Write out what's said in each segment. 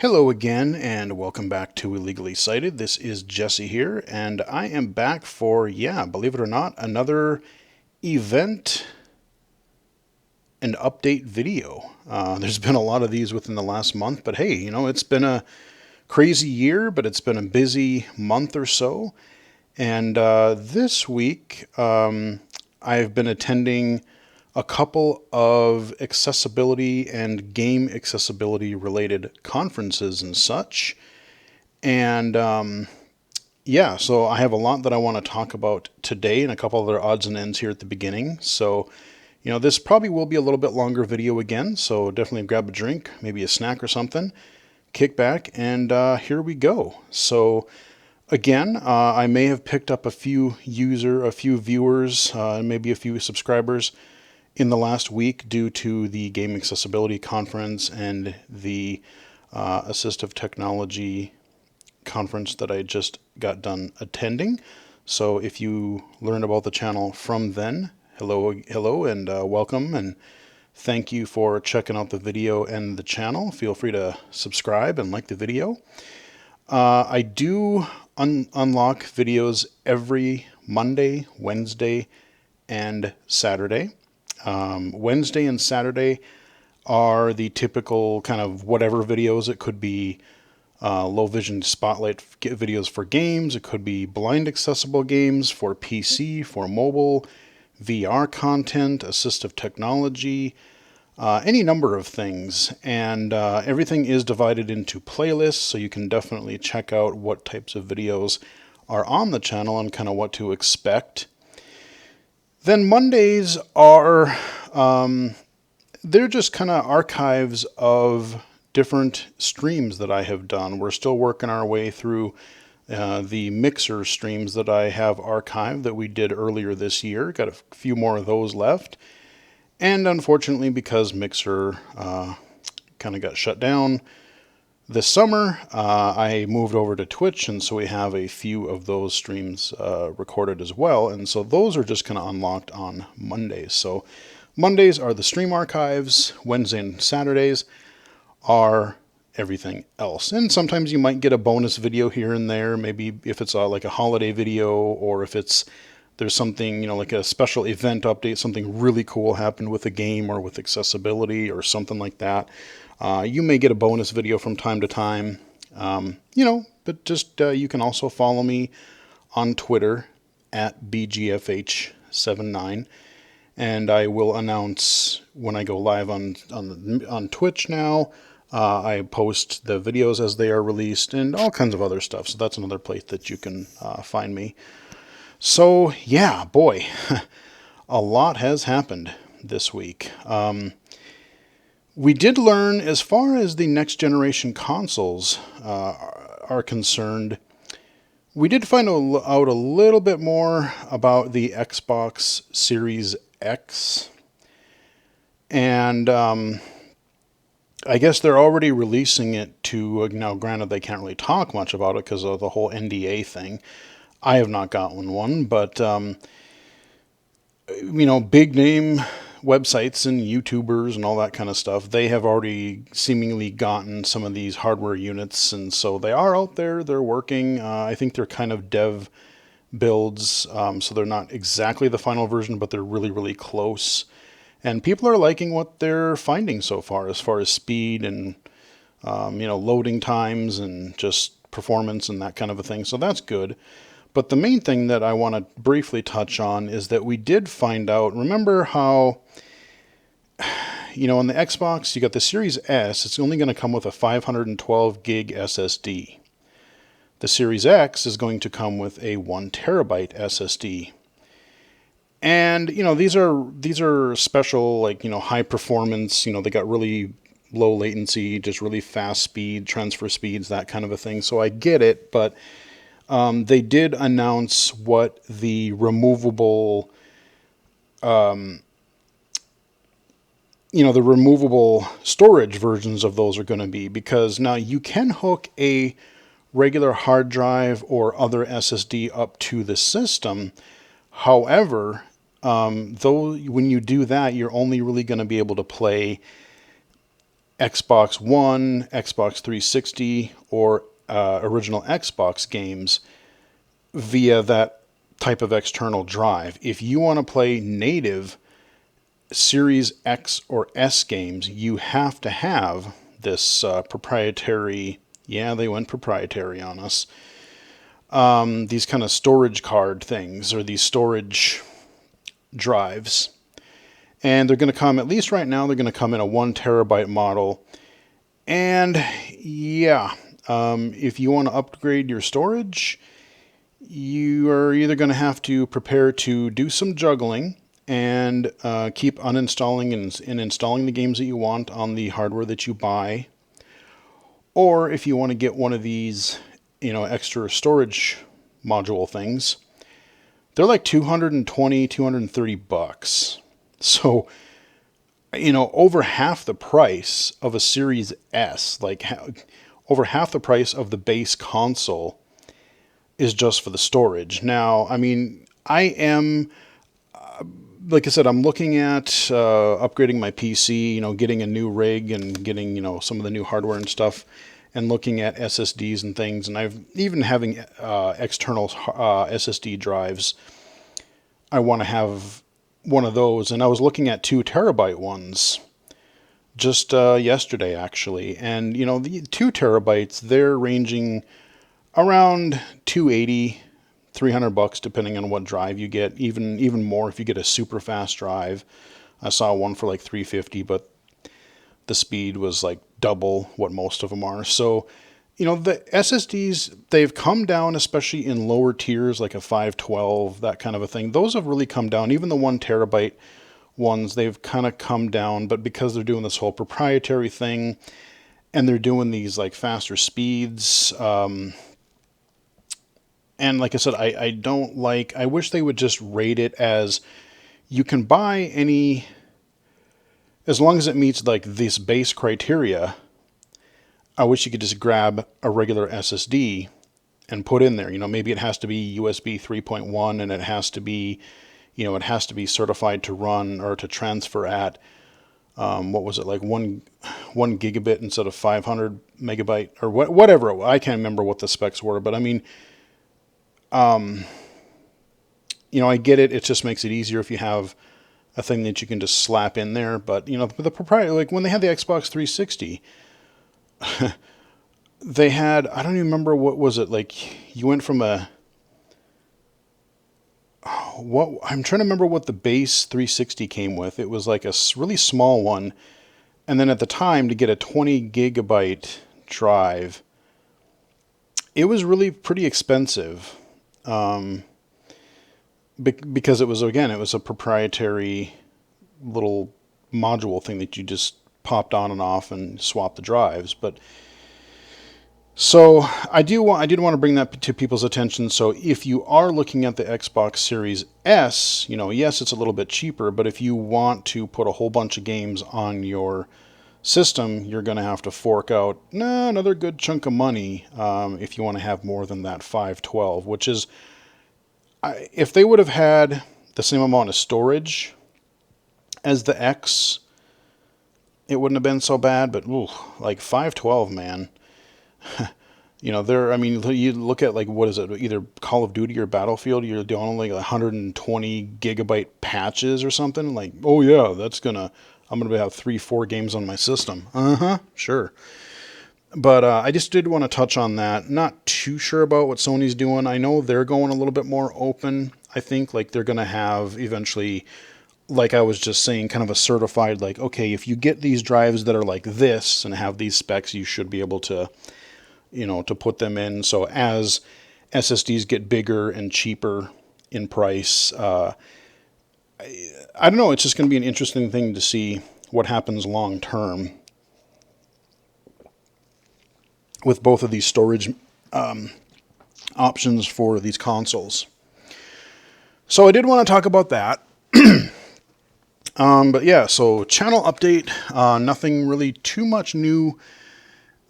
Hello again, and welcome back to Illegally Cited. This is Jesse here, and I am back for, believe it or not, another event and update video. There's been a lot of these within the last month, but hey, it's been a crazy year, but it's been a busy month or so. And this week, I've been attending a couple of accessibility and game accessibility related conferences and such. And so I have a lot that I want to talk about today and a couple other odds and ends here at the beginning. So, this probably will be a little bit longer video again. So definitely grab a drink, maybe a snack or something, kick back, and here we go. So again, I may have picked up a few viewers, maybe a few subscribers in the last week due to the Game Accessibility Conference and the Assistive Technology Conference that I just got done attending. So if you learned about the channel from then, hello, and welcome, and thank you for checking out the video and the channel. Feel free to subscribe and like the video. I do unlock videos every Monday, Wednesday, and Saturday. Wednesday and Saturday are the typical kind of whatever videos. It could be low vision spotlight videos for games. It could be blind accessible games for PC, for mobile, VR content, assistive technology, any number of things. And everything is divided into playlists, so you can definitely check out what types of videos are on the channel and kind of what to expect. Then Mondays are, they're just kind of archives of different streams that I have done. We're still working our way through the Mixer streams that I have archived that we did earlier this year. Got a few more of those left. And unfortunately, because Mixer kind of got shut down this summer, I moved over to Twitch, and so we have a few of those streams recorded as well. And so those are just kind of unlocked on Mondays. So Mondays are the stream archives. Wednesday and Saturdays are everything else. And sometimes you might get a bonus video here and there, maybe if it's like a holiday video, or if there's something, like a special event update, something really cool happened with a game or with accessibility or something like that. You may get a bonus video from time to time, but just you can also follow me on Twitter at BGFH79, and I will announce when I go live on Twitch now. I post the videos as they are released and all kinds of other stuff. So that's another place that you can find me. So yeah, boy, a lot has happened this week. We did learn, as far as the next generation consoles are concerned, we did find out a little bit more about the Xbox Series X. And I guess they're already releasing it to, now granted they can't really talk much about it because of the whole NDA thing. I have not gotten one, but, big name websites and YouTubers and all that kind of stuff, they have already seemingly gotten some of these hardware units, and so they are out there, they're working. I think they're kind of dev builds, so they're not exactly the final version, but they're really, really close. And people are liking what they're finding so far as speed and, loading times and just performance and that kind of a thing, so that's good. But the main thing that I want to briefly touch on is that we did find out, remember how, on the Xbox, you got the Series S, it's only going to come with a 512 gig SSD. The Series X is going to come with a 1 terabyte SSD. And, these are special, high performance, they got really low latency, just really fast speed, transfer speeds, that kind of a thing. So I get it, but they did announce what the removable, the removable storage versions of those are going to be, because now you can hook a regular hard drive or other SSD up to the system. However, though when you do that, you're only really going to be able to play Xbox One, Xbox 360, or original Xbox games via that type of external drive. If you want to play native Series X or S games, you have to have this proprietary, yeah, they went proprietary on us, these kind of storage card things, or these storage drives. And they're going to come, at least right now, they're going to come in a 1 terabyte model. And yeah, if you want to upgrade your storage, you are either going to have to prepare to do some juggling and keep uninstalling and installing the games that you want on the hardware that you buy. Or if you want to get one of these, extra storage module things, they're like $220, $230. So, over half the price of a Series S, like over half the price of the base console is just for the storage. Now, I mean, I am, like I said, I'm looking at upgrading my PC, getting a new rig and getting, some of the new hardware and stuff, and looking at SSDs and things. And I've even having external SSD drives. I want to have one of those, and I was looking at 2 terabyte ones just yesterday, actually. And the 2 terabytes, they're ranging around $280, $300, depending on what drive you get. Even more if you get a super fast drive. I saw one for like $350, but the speed was like double what most of them are. So the SSDs, they've come down, especially in lower tiers, like a 512, that kind of a thing. Those have really come down. Even the 1 terabyte ones, they've kind of come down, but because they're doing this whole proprietary thing, and they're doing these like faster speeds, and like I said, I wish they would just rate it as, you can buy any, as long as it meets like this base criteria. I wish you could just grab a regular SSD and put in there. Maybe it has to be USB 3.1, and it has to be, it has to be certified to run or to transfer at, what was it, like one gigabit instead of 500 megabyte or whatever. I can't remember what the specs were, but I mean, I get it. It just makes it easier if you have a thing that you can just slap in there. But, the proprietary, like when they had the Xbox 360, they had, I don't even remember, what was it, like you went from I'm trying to remember what the base 360 came with. It was like a really small one, and then at the time, to get a 20 gigabyte drive, it was really pretty expensive, because it was a proprietary little module thing that you just popped on and off and swapped the drives. But so I did want to bring that to people's attention. So if you are looking at the Xbox Series S, yes, it's a little bit cheaper, but if you want to put a whole bunch of games on your system, you're going to have to fork out another good chunk of money if you want to have more than that 512, which is, if they would have had the same amount of storage as the X, it wouldn't have been so bad. But like 512, man. You look at, like, what is it, either Call of Duty or Battlefield, you're doing like 120 gigabyte patches or something. Like, oh yeah, I'm gonna have 3-4 games on my system. Sure. But I just did want to touch on that. Not too sure about what Sony's doing. I know they're going a little bit more open. I think like they're going to have eventually, like I was just saying, kind of a certified, like, okay, if you get these drives that are like this and have these specs, you should be able to, to put them in. So as SSDs get bigger and cheaper in price, I don't know, it's just going to be an interesting thing to see what happens long term with both of these storage options for these consoles. So I did want to talk about that. But yeah, so channel update, nothing really too much new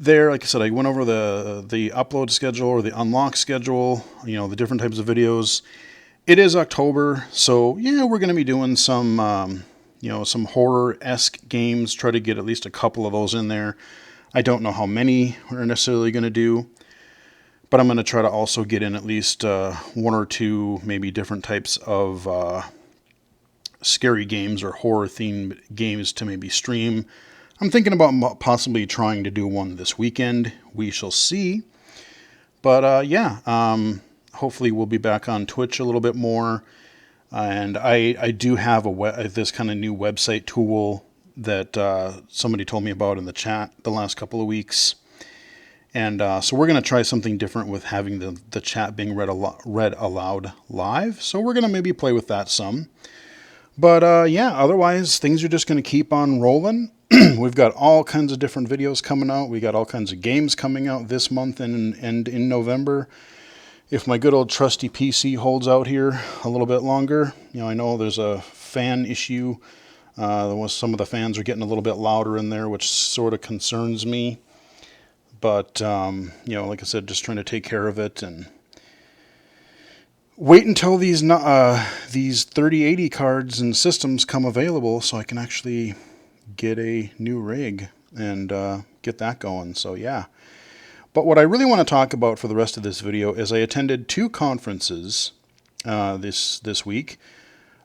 there. Like I said, I went over the upload schedule or the unlock schedule, the different types of videos. It is October, so yeah, we're going to be doing some, some horror-esque games, try to get at least a couple of those in there. I don't know how many we're necessarily going to do, but I'm going to try to also get in at least one or two maybe different types of scary games or horror-themed games to maybe stream. I'm thinking about possibly trying to do one this weekend. We shall see. But hopefully we'll be back on Twitch a little bit more. And I do have this kind of new website tool that somebody told me about in the chat the last couple of weeks. And so we're going to try something different with having the chat being read aloud live. So we're going to maybe play with that some. But otherwise things are just going to keep on rolling. We've got all kinds of different videos coming out. We got all kinds of games coming out this month and in November. If my good old trusty PC holds out here a little bit longer, I know there's a fan issue. Some of the fans are getting a little bit louder in there, which sort of concerns me. But, like I said, just trying to take care of it and wait until these 3080 cards and systems come available so I can actually get a new rig and get that going. So yeah. But what I really want to talk about for the rest of this video is I attended 2 conferences this week,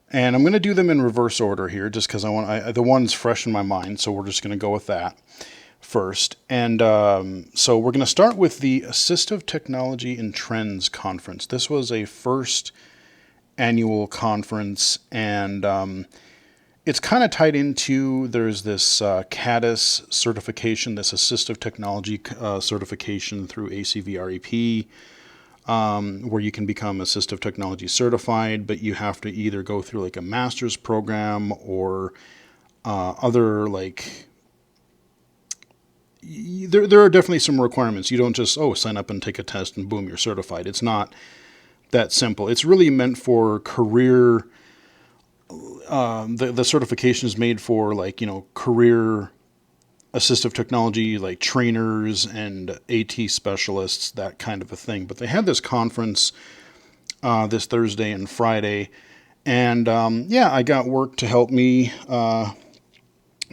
and I'm going to do them in reverse order here just because the one's fresh in my mind, so we're just going to go with that first. And so we're going to start with the Assistive Technology and Trends Conference. This was a first annual conference, and it's kind of tied into, there's this CADIS certification, this assistive technology certification through ACVREP, where you can become assistive technology certified, but you have to either go through like a master's program or other there are definitely some requirements. You don't just, sign up and take a test and boom, you're certified. It's not that simple. It's really meant for career. The certification is made for career assistive technology, like trainers and AT specialists, that kind of a thing. But they had this conference this Thursday and Friday, and I got work to help me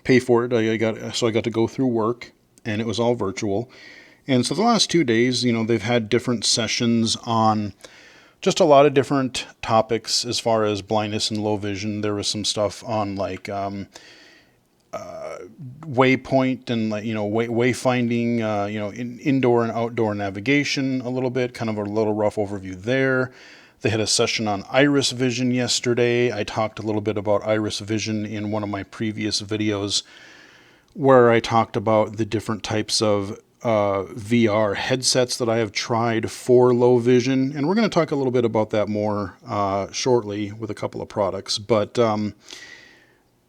pay for it. I got to go through work, and it was all virtual. And so the last 2 days, they've had different sessions on just a lot of different topics as far as blindness and low vision. There was some stuff on waypoint and wayfinding, in indoor and outdoor navigation a little bit, kind of a little rough overview there. They had a session on iris vision yesterday. I talked a little bit about iris vision in one of my previous videos where I talked about the different types of VR headsets that I have tried for low vision, and we're going to talk a little bit about that more shortly with a couple of products. But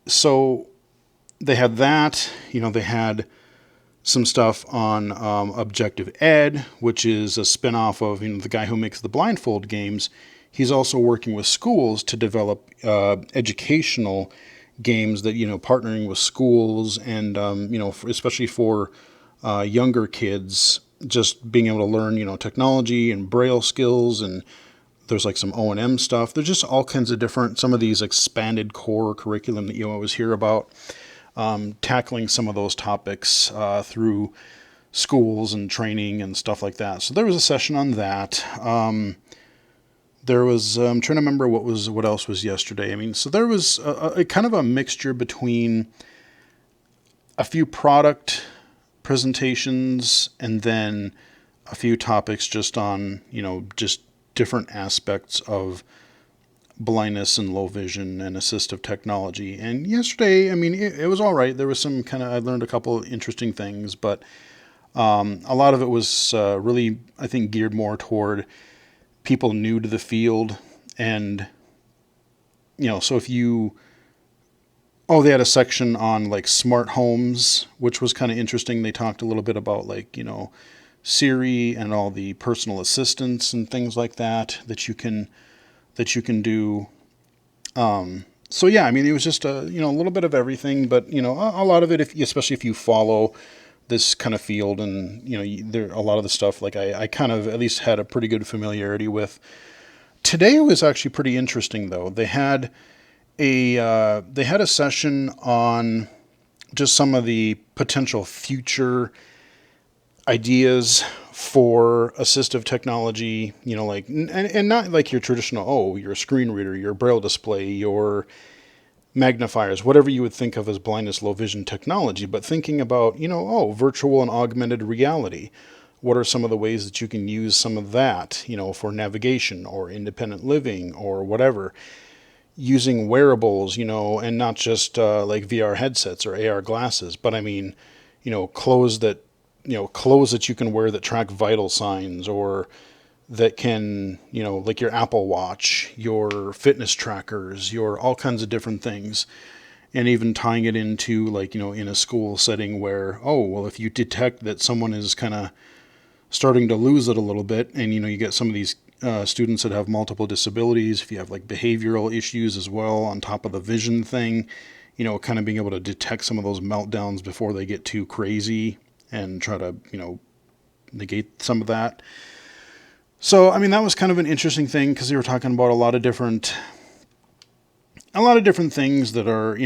so they had that. They had some stuff on Objective Ed, which is a spin-off of the guy who makes the blindfold games. He's also working with schools to develop educational games that partnering with schools and especially for younger kids, just being able to learn, technology and Braille skills, and there's some O&M stuff. There's just all kinds of different, some of these expanded core curriculum that you always hear about, tackling some of those topics through schools and training and stuff like that. So there was a session on that. There was, I'm trying to remember what else was yesterday. So there was a kind of a mixture between a few product presentations and then a few topics just on, just different aspects of blindness and low vision and assistive technology. And yesterday, it was all right. There was some I learned a couple of interesting things, but a lot of it was really, I think, geared more toward people new to the field. And, so if you, they had a section on smart homes, which was kind of interesting. They talked a little bit about Siri and all the personal assistants and things like that you can do. So yeah, it was just a little bit of everything, but a lot of it, especially if you follow this kind of field, and there a lot of the stuff I kind of at least had a pretty good familiarity with. Today was actually pretty interesting though. They had they had a session on just some of the potential future ideas for assistive technology, like, and not like your traditional, your screen reader, your braille display, your magnifiers, whatever you would think of as blindness, low vision technology, but thinking about, virtual and augmented reality. What are some of the ways that you can use some of that, for navigation or independent living or whatever? Using wearables, and not just like VR headsets or AR glasses, but I mean, clothes that you can wear that track vital signs, or that can, like your Apple Watch, your fitness trackers, your all kinds of different things. And even tying it into like, in a school setting where, if you detect that someone is kind of starting to lose it a little bit, and, you get some of these students that have multiple disabilities, if you have like behavioral issues as well, on top of the vision thing, kind of being able to detect some of those meltdowns before they get too crazy and try to, negate some of that. So, I mean, that was kind of an interesting thing because they were talking about a lot of different things that are,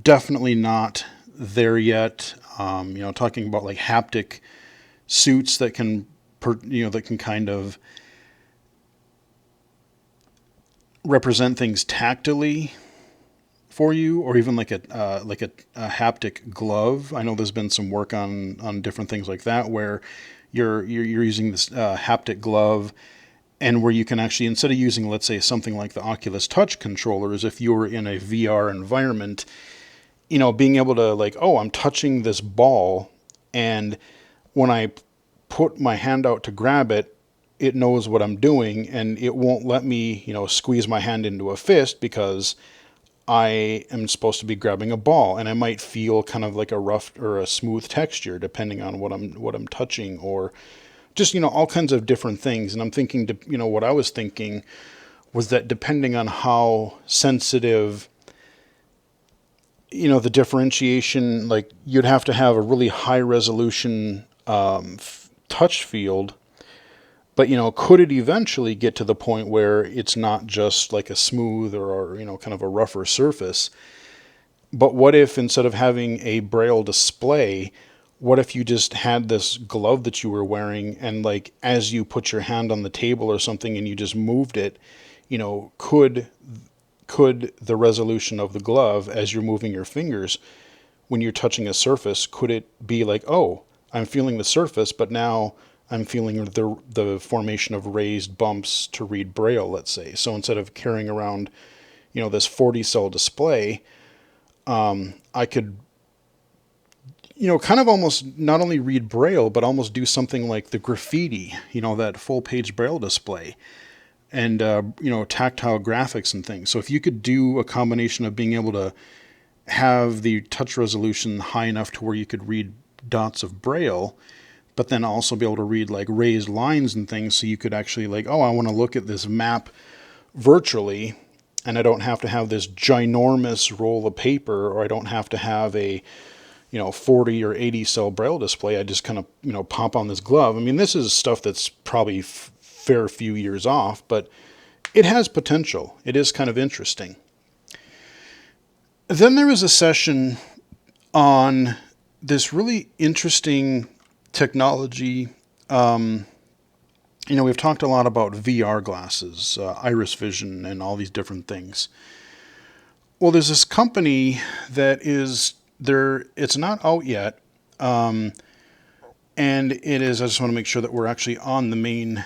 definitely not there yet. Talking about like haptic suits that can, that can kind of represent things tactily for you, or even like a haptic glove. I know there's been some work on different things like that where you're using this haptic glove, and where you can actually, instead of using, let's say, something like the Oculus Touch controllers, if you were in a VR environment, being able to like, I'm touching this ball, and when I put my hand out to grab it, it knows what I'm doing, and it won't let me, squeeze my hand into a fist because I am supposed to be grabbing a ball, and I might feel kind of like a rough or a smooth texture depending on what I'm touching, or just, all kinds of different things. And I'm thinking, what I was thinking was that depending on how sensitive, the differentiation, like you'd have to have a really high resolution touch field. But, could it eventually get to the point where it's not just like a smooth or kind of a rougher surface? But what if instead of having a braille display, what if you just had this glove that you were wearing, and like as you put your hand on the table or something and you just moved it, could the resolution of the glove as you're moving your fingers when you're touching a surface, could it be like, I'm feeling the surface, but now I'm feeling the formation of raised bumps to read braille, let's say. So instead of carrying around, this 40 cell display, I could, kind of almost not only read braille, but almost do something like the graffiti, that full page braille display, and, tactile graphics and things. So if you could do a combination of being able to have the touch resolution high enough to where you could read dots of braille, but then also be able to read like raised lines and things, so you could actually like, I want to look at this map virtually, and I don't have to have this ginormous roll of paper, or I don't have to have a 40 or 80 cell braille display. I just kind of pop on this glove. I mean, this is stuff that's probably fair few years off, but it has potential. It is kind of interesting. Then there was a session on this really interesting technology. We've talked a lot about VR glasses, iris vision, and all these different things. Well, there's this company that is there. It's not out yet, and it is. I just want to make sure that we're actually on the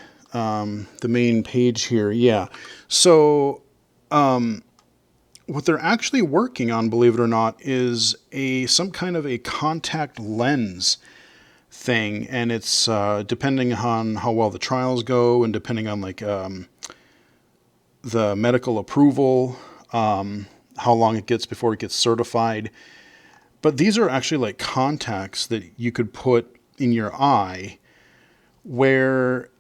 main page here. Yeah. So, what they're actually working on, believe it or not, is some kind of a contact lens thing, and it's depending on how well the trials go, and depending on like the medical approval, how long it gets before it gets certified. But these are actually like contacts that you could put in your eye, where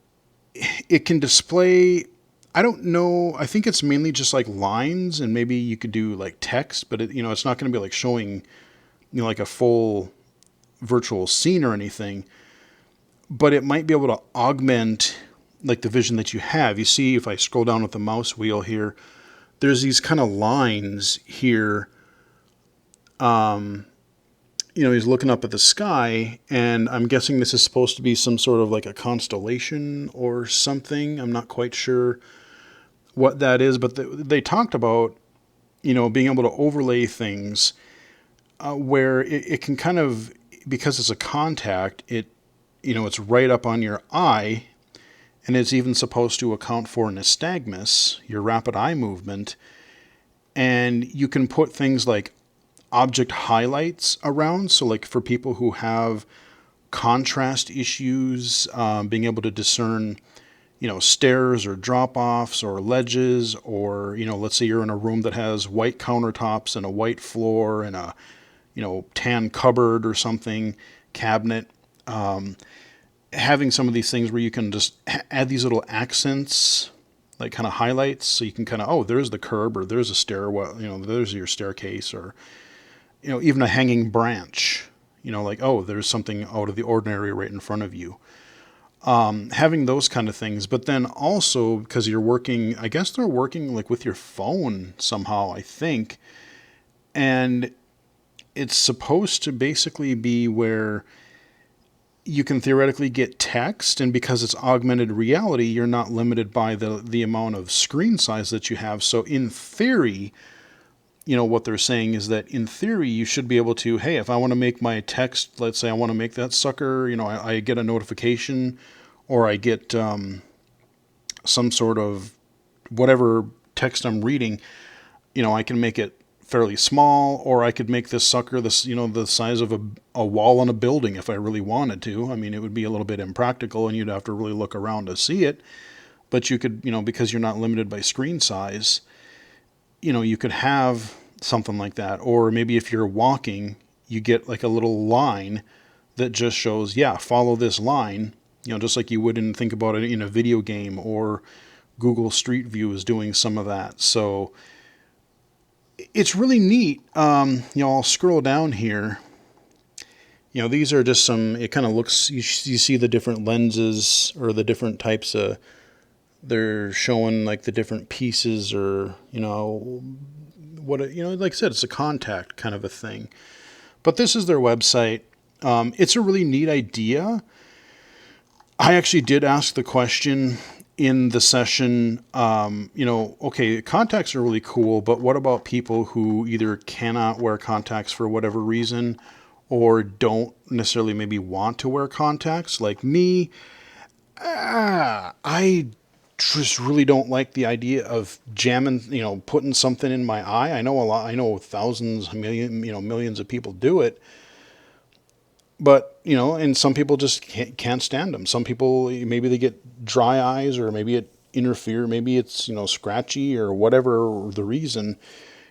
it can display, I don't know, I think it's mainly just like lines, and maybe you could do like text, but it's not going to be like showing like a full virtual scene or anything, but it might be able to augment like the vision that you have. You see, if I scroll down with the mouse wheel here, there's these kind of lines here. He's looking up at the sky, and I'm guessing this is supposed to be some sort of like a constellation or something. I'm not quite sure what that is, but they talked about, being able to overlay things where it can kind of, because it's a contact, it's right up on your eye, and it's even supposed to account for nystagmus, your rapid eye movement, and you can put things like object highlights around. So like for people who have contrast issues, being able to discern, stairs or drop-offs or ledges, or, let's say you're in a room that has white countertops and a white floor and a, tan cupboard or something, cabinet, having some of these things where you can just add these little accents, like kind of highlights, so you can kind of, oh, there's the curb, or there's a stairwell, there's your staircase, or, even a hanging branch, like, oh, there's something out of the ordinary right in front of you. Having those kind of things, but then also because you're working, I guess they're working like with your phone somehow, I think. And it's supposed to basically be where you can theoretically get text, and because it's augmented reality, you're not limited by the amount of screen size that you have. So in theory, what they're saying is that in theory, you should be able to, hey, if I want to make my text, let's say I want to make that sucker, I get a notification, or I get some sort of whatever text I'm reading, I can make it fairly small, or I could make this sucker, the size of a wall on a building if I really wanted to. I mean, it would be a little bit impractical, and you'd have to really look around to see it. But you could, because you're not limited by screen size, you could have something like that. Or maybe if you're walking, you get like a little line that just shows, yeah, follow this line, just like you would think about it in a video game, or Google Street View is doing some of that. So it's really neat. I'll scroll down here. These are just some, it kind of looks, you see the different lenses, or the different types of, they're showing like the different pieces, or, what, like I said, it's a contact kind of a thing. But this is their website. It's a really neat idea. I actually did ask the question in the session, okay, contacts are really cool, but what about people who either cannot wear contacts for whatever reason, or don't necessarily maybe want to wear contacts, like me? I just really don't like the idea of jamming, putting something in my eye. I know thousands, millions of people do it. But, and some people just can't stand them. Some people, maybe they get dry eyes, or maybe it interfere. Maybe it's, scratchy, or whatever the reason.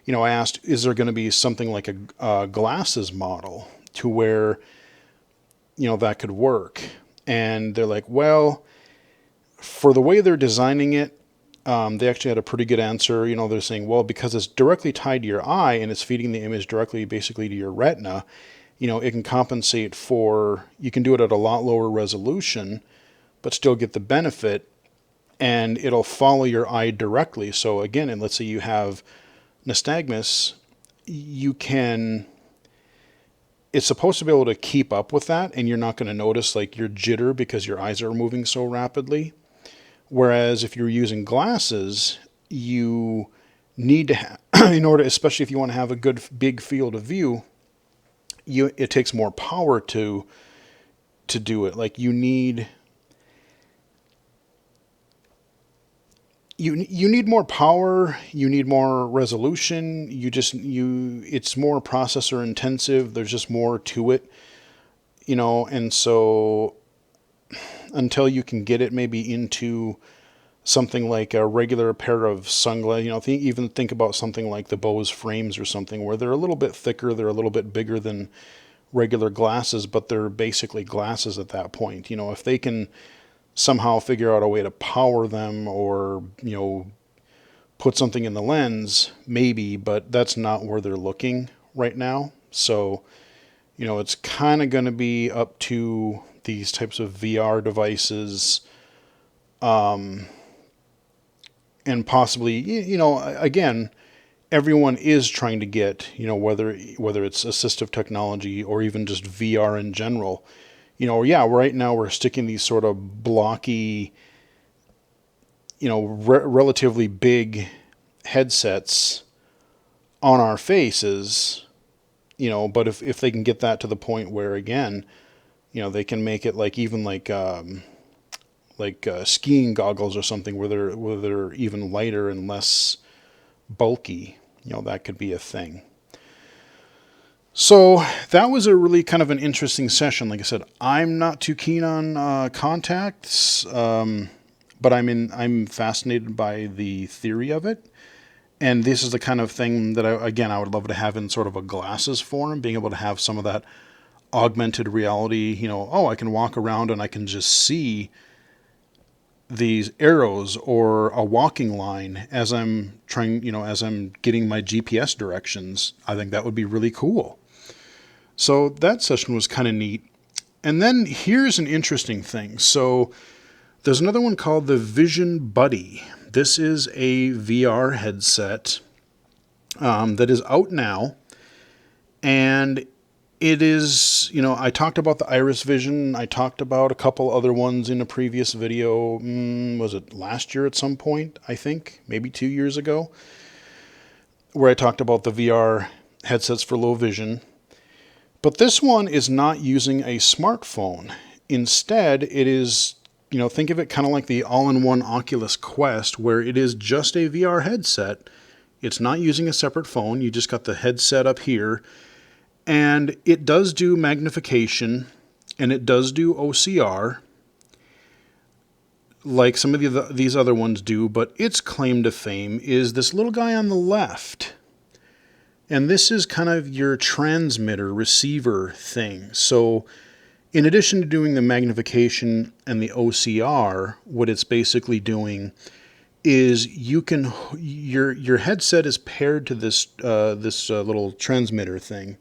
I asked, is there going to be something like a glasses model to where, that could work? And they're like, well, for the way they're designing it, they actually had a pretty good answer. They're saying, well, because it's directly tied to your eye and it's feeding the image directly basically to your retina, it can compensate for, you can do it at a lot lower resolution, but still get the benefit, and it'll follow your eye directly. So again, and let's say you have nystagmus, it's supposed to be able to keep up with that, and you're not going to notice like your jitter because your eyes are moving so rapidly. Whereas if you're using glasses, you need to have, in order, especially if you want to have a good big field of view, it takes more power to do it. Like you need more power, you need more resolution, it's more processor intensive, there's just more to it, and so until you can get it maybe into something like a regular pair of sunglasses, even think about something like the Bose frames or something, where they're a little bit thicker, they're a little bit bigger than regular glasses, but they're basically glasses at that point. If they can somehow figure out a way to power them, or, put something in the lens, maybe, but that's not where they're looking right now. So, it's kind of going to be up to these types of VR devices, and possibly, again, everyone is trying to get, whether it's assistive technology or even just VR in general. Yeah, right now we're sticking these sort of blocky, relatively big headsets on our faces, but if they can get that to the point where, again, they can make it like even like skiing goggles or something where they're even lighter and less bulky, that could be a thing. So that was a really kind of an interesting session. Like I said, I'm not too keen on contacts, but I'm fascinated by the theory of it. And this is the kind of thing that I would love to have in sort of a glasses form, being able to have some of that augmented reality. I can walk around and I can just see these arrows or a walking line as I'm trying, as I'm getting my GPS directions. I think that would be really cool. So that session was kind of neat. And then here's an interesting thing. So there's another one called the Vision Buddy. This is a VR headset that is out now. And it is, I talked about the Iris Vision. I talked about a couple other ones in a previous video. Was it last year at some point, I think? Maybe 2 years ago? Where I talked about the VR headsets for low vision. But this one is not using a smartphone. Instead, it is, think of it kind of like the all-in-one Oculus Quest, where it is just a VR headset. It's not using a separate phone. You just got the headset up here. And it does do magnification, and it does do OCR, like some of these other ones do, but its claim to fame is this little guy on the left. And this is kind of your transmitter receiver thing. So in addition to doing the magnification and the OCR, what it's basically doing is your headset is paired to this little transmitter thing,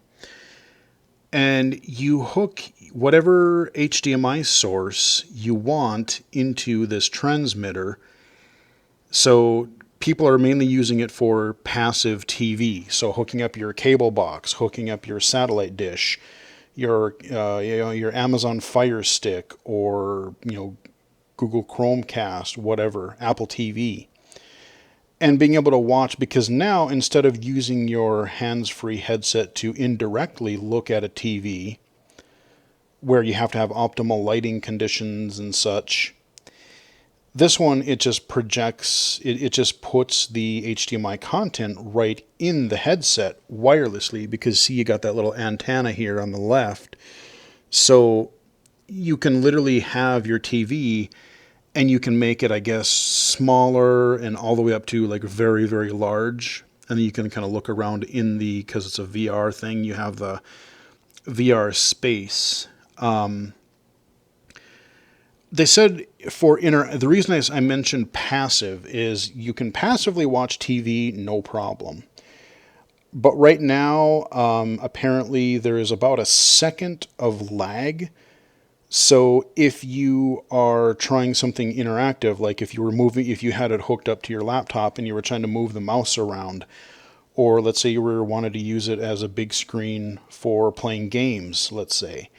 and you hook whatever HDMI source you want into this transmitter. So people are mainly using it for passive TV. So hooking up your cable box, hooking up your satellite dish, your Amazon Fire Stick, or Google Chromecast, whatever, Apple TV, and being able to watch, because now instead of using your hands-free headset to indirectly look at a TV where you have to have optimal lighting conditions and such, this one, it just projects, it just puts the HDMI content right in the headset wirelessly, because see, you got that little antenna here on the left. So you can literally have your TV, and you can make it, I guess, smaller and all the way up to like very, very large. And then you can kind of look around because it's a VR thing, you have the VR space. They said the reason I mentioned passive is you can passively watch TV, no problem. But right now, apparently there is about a second of lag. So if you are trying something interactive, like if you had it hooked up to your laptop and you were trying to move the mouse around, or let's say you wanted to use it as a big screen for playing games, let's say,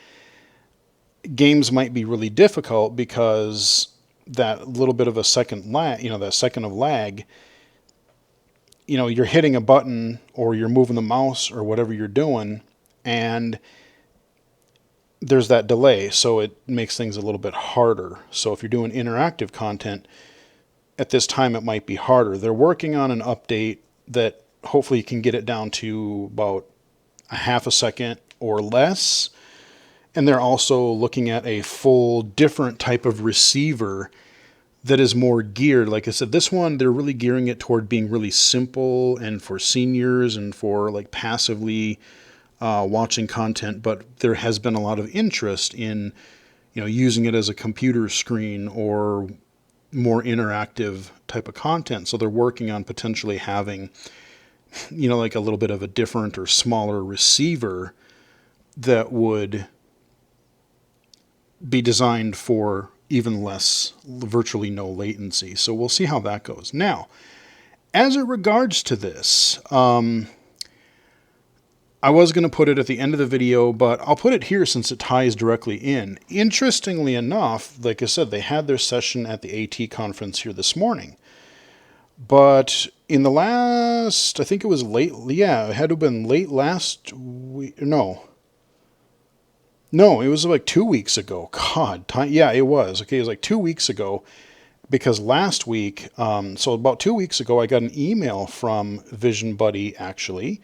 games might be really difficult because that little bit of a second lag, that second of lag, you're hitting a button or you're moving the mouse or whatever you're doing, and there's that delay, so it makes things a little bit harder. So if you're doing interactive content, at this time it might be harder. They're working on an update that hopefully can get it down to about a half a second or less. And they're also looking at a full different type of receiver that is more geared. Like I said, this one, they're really gearing it toward being really simple and for seniors and for like passively watching content, but there has been a lot of interest in, using it as a computer screen or more interactive type of content. So they're working on potentially having, like a little bit of a different or smaller receiver that would be designed for even less, virtually no latency. So we'll see how that goes. Now, as it regards to this, I was going to put it at the end of the video, but I'll put it here since it ties directly in. Interestingly enough, like I said, they had their session at the AT conference here this morning. But in the last, I think it was late, yeah, it had to have been late last week. No, it was like 2 weeks ago. God, yeah, it was. Okay, it was like 2 weeks ago. Because last week, so about 2 weeks ago, I got an email from Vision Buddy, actually,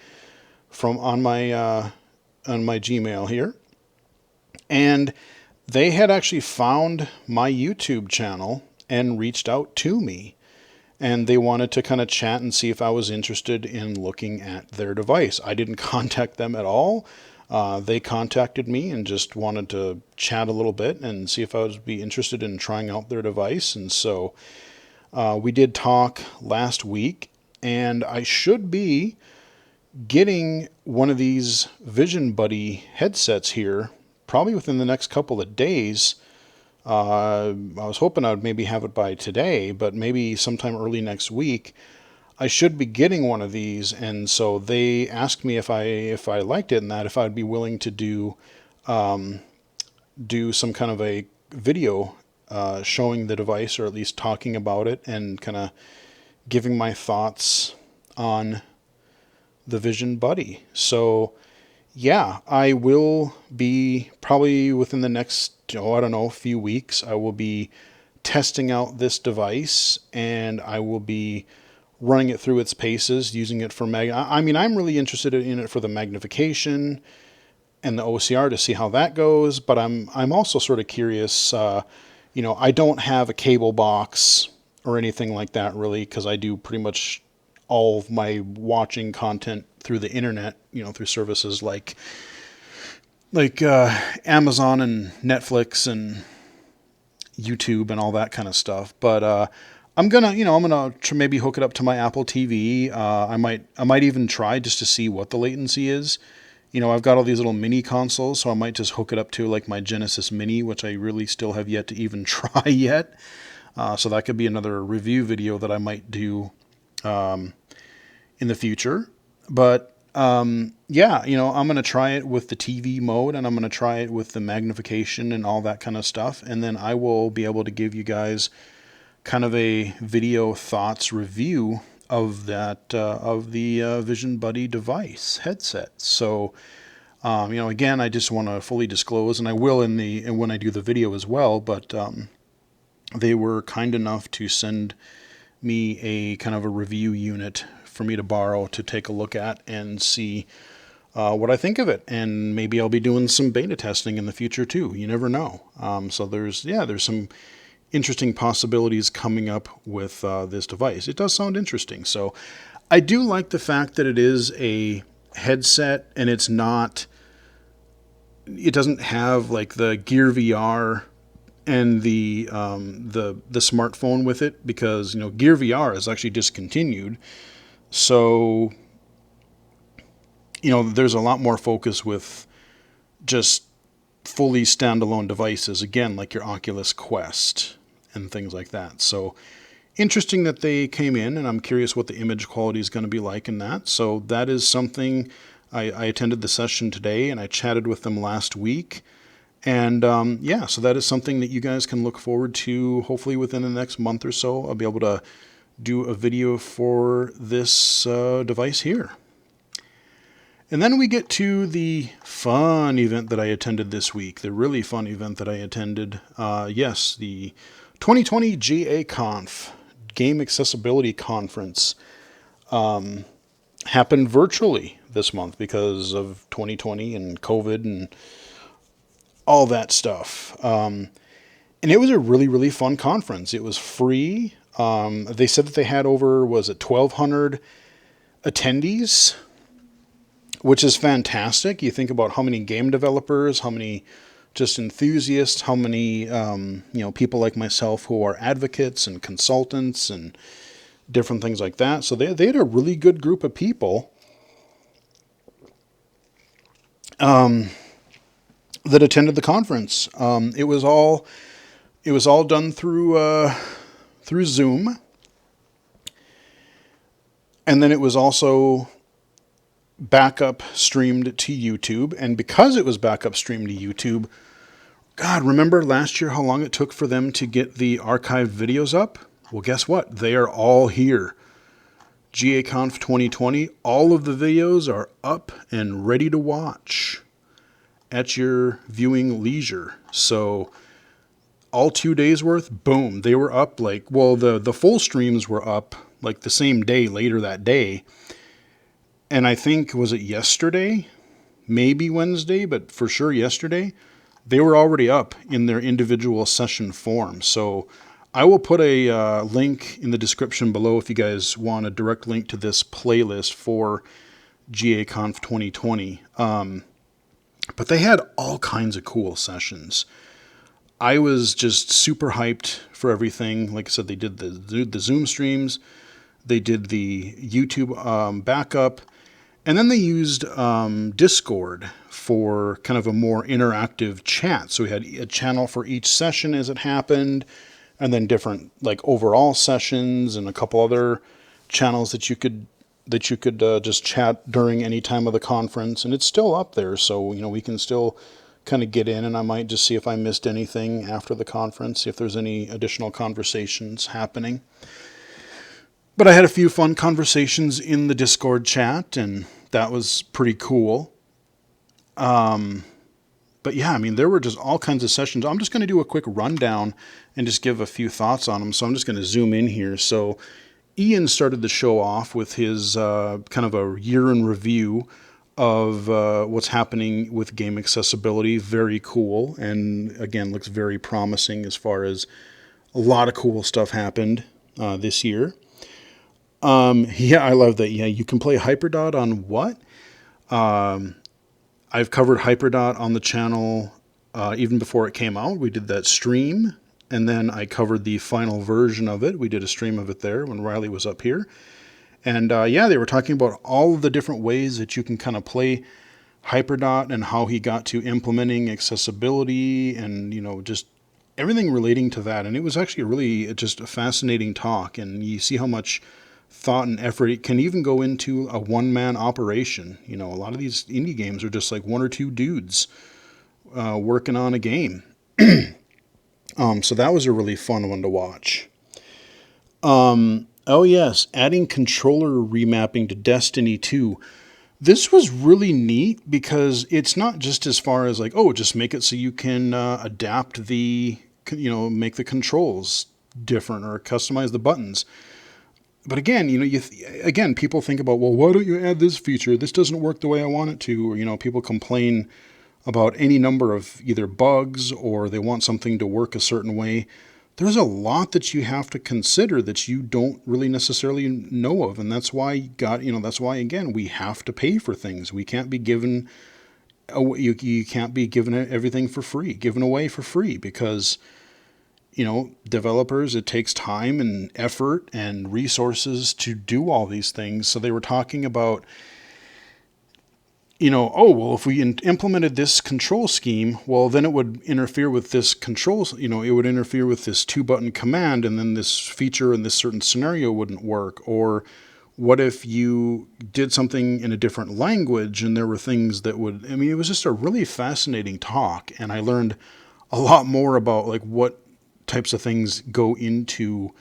from on my Gmail here, and they had actually found my YouTube channel and reached out to me, and they wanted to kind of chat and see if I was interested in looking at their device. I didn't contact them at all. They contacted me and just wanted to chat a little bit and see if I would be interested in trying out their device. And so we did talk last week, and I should be getting one of these Vision Buddy headsets here probably within the next couple of days. I was hoping I would maybe have it by today, but maybe sometime early next week. I should be getting one of these, and so they asked me if I liked it and that if I'd be willing to do some kind of a video showing the device, or at least talking about it and kind of giving my thoughts on the Vision Buddy. So yeah, I will be probably within the next, I don't know, few weeks, I will be testing out this device, and I will be running it through its paces, using it for I'm really interested in it for the magnification and the OCR to see how that goes, but I'm also sort of curious. I don't have a cable box or anything like that really, because I do pretty much all of my watching content through the internet, through services like Amazon and Netflix and YouTube and all that kind of stuff. But I'm gonna maybe hook it up to my Apple TV. I might even try just to see what the latency is. I've got all these little mini consoles, so I might just hook it up to like my Genesis Mini, which I really still have yet to even try yet. So that could be another review video that I might do in the future. But I'm going to try it with the TV mode, and I'm going to try it with the magnification and all that kind of stuff. And then I will be able to give you guys kind of a video thoughts review of that, of the Vision Buddy device headset. So, again, I just want to fully disclose, and I will when I do the video as well, but they were kind enough to send me a kind of a review unit for me to borrow to take a look at and see what I think of it. And maybe I'll be doing some beta testing in the future too. You never know. So there's some interesting possibilities coming up with this device. It does sound interesting. So I do like the fact that it is a headset, and it doesn't have like the Gear VR and the smartphone with it, because Gear VR is actually discontinued. So there's a lot more focus with just fully standalone devices, again, like your Oculus Quest and things like that. So interesting that they came in, and I'm curious what the image quality is going to be like in that. So that is something. I attended the session today, and I chatted with them last week. And so that is something that you guys can look forward to. Hopefully within the next month or so, I'll be able to do a video for this device here. And then we get to the fun event that I attended this week, the really fun event that I attended. Yes, the 2020 GA Conf, Game Accessibility Conference, happened virtually this month because of 2020 and COVID and all that stuff. And it was a really, really fun conference. It was free. They said that they had over, 1,200 attendees, which is fantastic. You think about how many game developers, how many just enthusiasts, how many people like myself who are advocates and consultants and different things like that. So they had a really good group of people that attended the conference. It It was all done through Zoom, and then it was also backup streamed to YouTube. And because it was backup streamed to YouTube, God, remember last year how long it took for them to get the archived videos up? Well, guess what? They are all here. GAConf 2020, all of the videos are up and ready to watch at your viewing leisure. So all 2 days worth, boom, they were up the full streams were up like the same day, later that day. And I think, was it yesterday? Maybe Wednesday, but for sure yesterday. They were already up in their individual session form. So I will put a link in the description below if you guys want a direct link to this playlist for GAConf 2020. But they had all kinds of cool sessions. I was just super hyped for everything. Like I said, they did the Zoom streams. They did the YouTube backup. And then they used Discord for kind of a more interactive chat. So we had a channel for each session as it happened, and then different like overall sessions and a couple other channels that you could just chat during any time of the conference. And it's still up there, so we can still kind of get in, and I might just see if I missed anything after the conference, see if there's any additional conversations happening. But I had a few fun conversations in the Discord chat, and that was pretty cool. But yeah, I mean, there were just all kinds of sessions. I'm just going to do a quick rundown and just give a few thoughts on them. So I'm just going to zoom in here. So Ian started the show off with his kind of a year in review of what's happening with game accessibility. Very cool. And again, looks very promising as far as a lot of cool stuff happened this year. Yeah, I love that. Yeah, you can play Hyperdot on what? I've covered Hyperdot on the channel even before it came out. We did that stream, and then I covered the final version of it. We did a stream of it there when Riley was up here. And yeah, they were talking about all of the different ways that you can kind of play Hyperdot and how he got to implementing accessibility and, just everything relating to that. And it was actually really just a fascinating talk. And you see how much thought and effort it can even go into a one-man operation. A lot of these indie games are just like one or two dudes working on a game. So that was a really fun one to watch. Oh yes, adding controller remapping to Destiny 2. This was really neat because it's not just as far as like, oh, just make it so you can adapt make the controls different or customize the buttons. But again, people think about, well, why don't you add this feature? This doesn't work the way I want it to. Or, people complain about any number of either bugs or they want something to work a certain way. There's a lot that you have to consider that you don't really necessarily know of. And that's why again, we have to pay for things. We can't be given, you can't be given everything for free, given away for free because, developers, it takes time and effort and resources to do all these things. So they were talking about, if we implemented this control scheme, well, then it would interfere with this control, it would interfere with this 2-button command, and then this feature in this certain scenario wouldn't work. Or what if you did something in a different language and there were things that would, it was just a really fascinating talk. And I learned a lot more about like what types of things go into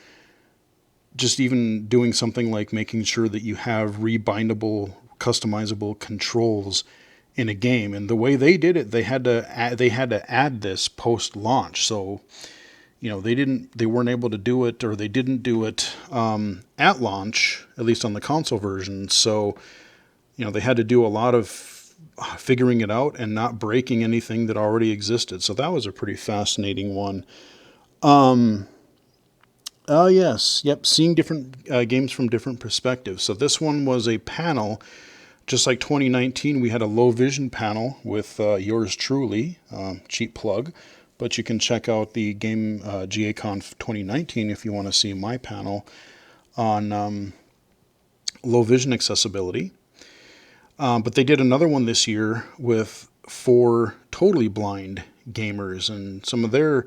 just even doing something like making sure that you have rebindable, customizable controls in a game. And the way they did it, they had to add this post-launch. So, they weren't able to do it, or they didn't do it at launch, at least on the console version. So, they had to do a lot of figuring it out and not breaking anything that already existed. So that was a pretty fascinating one. Oh yes, yep. Seeing different games from different perspectives. So this one was a panel, just like 2019. We had a low vision panel with yours truly, cheap plug, but you can check out the game GAConf 2019 if you want to see my panel on low vision accessibility. But they did another one this year with 4 totally blind gamers, and some of their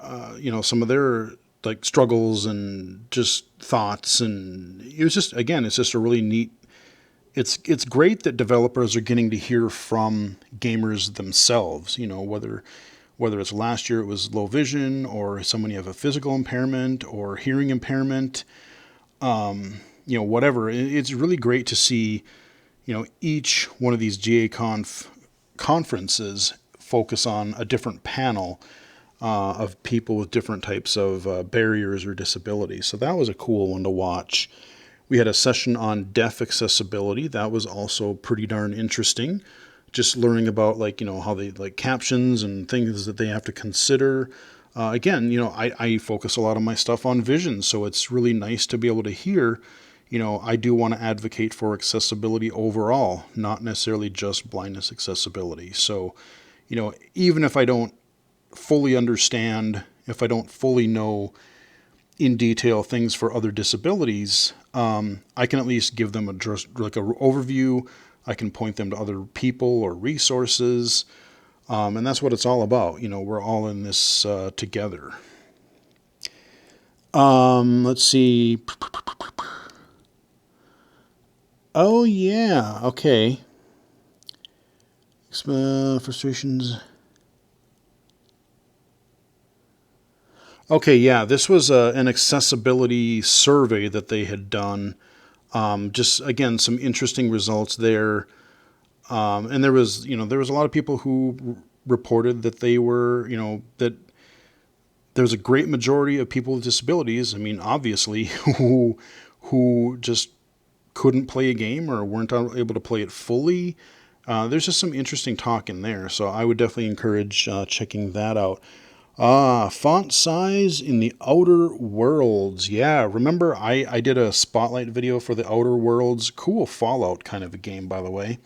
some of their like struggles and just thoughts, and it was just, again, it's just a really neat. It's great that developers are getting to hear from gamers themselves. Whether it's last year it was low vision, or someone you have a physical impairment or hearing impairment, whatever. It's really great to see, each one of these GA conferences focus on a different panel of people with different types of barriers or disabilities. So that was a cool one to watch. We had a session on deaf accessibility. That was also pretty darn interesting. Just learning about how they like captions and things that they have to consider. Again, I focus a lot of my stuff on vision, so it's really nice to be able to hear. I do want to advocate for accessibility overall, not necessarily just blindness accessibility. So, even if I don't fully understand, if I don't fully know in detail things for other disabilities, I can at least give them like a overview. I can point them to other people or resources, and that's what it's all about. We're all in this together. Let's see. Oh yeah, okay. Frustrations. Okay, yeah, this was an accessibility survey that they had done. Just again, some interesting results there. And there was a lot of people who reported that they were, that there's a great majority of people with disabilities. I mean, obviously, who just couldn't play a game or weren't able to play it fully. There's just some interesting talk in there, so I would definitely encourage checking that out. Font size in the Outer Worlds. Yeah, remember I did a spotlight video for the Outer Worlds. Cool Fallout kind of a game, by the way.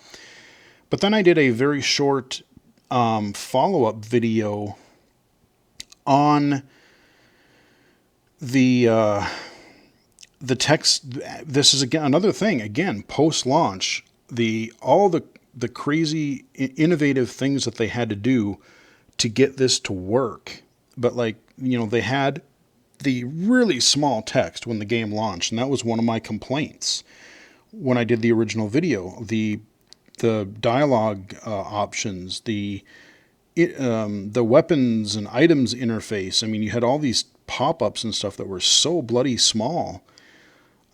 But then I did a very short follow-up video on the text. This is again another thing. Again, post-launch, all the crazy innovative things that they had to do to get this to work. But they had the really small text when the game launched, and that was one of my complaints when I did the original video. The dialogue options, the weapons and items interface. I mean, you had all these pop-ups and stuff that were so bloody small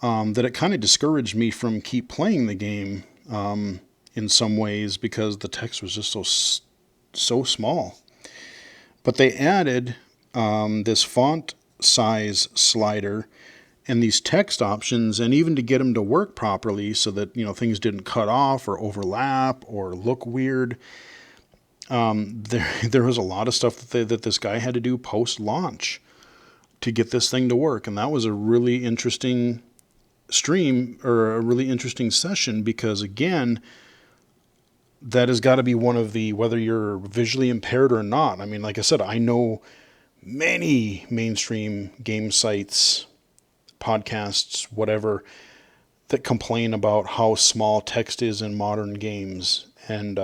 that it kind of discouraged me from keep playing the game in some ways, because the text was just so small. But they added this font size slider and these text options, and even to get them to work properly so that things didn't cut off or overlap or look weird. There was a lot of stuff that this guy had to do post launch to get this thing to work, and that was a really interesting stream, or a really interesting session, because again, that has got to be one of the, whether you're visually impaired or not. I mean, like I said, I know many mainstream game sites, podcasts, whatever, that complain about how small text is in modern games, and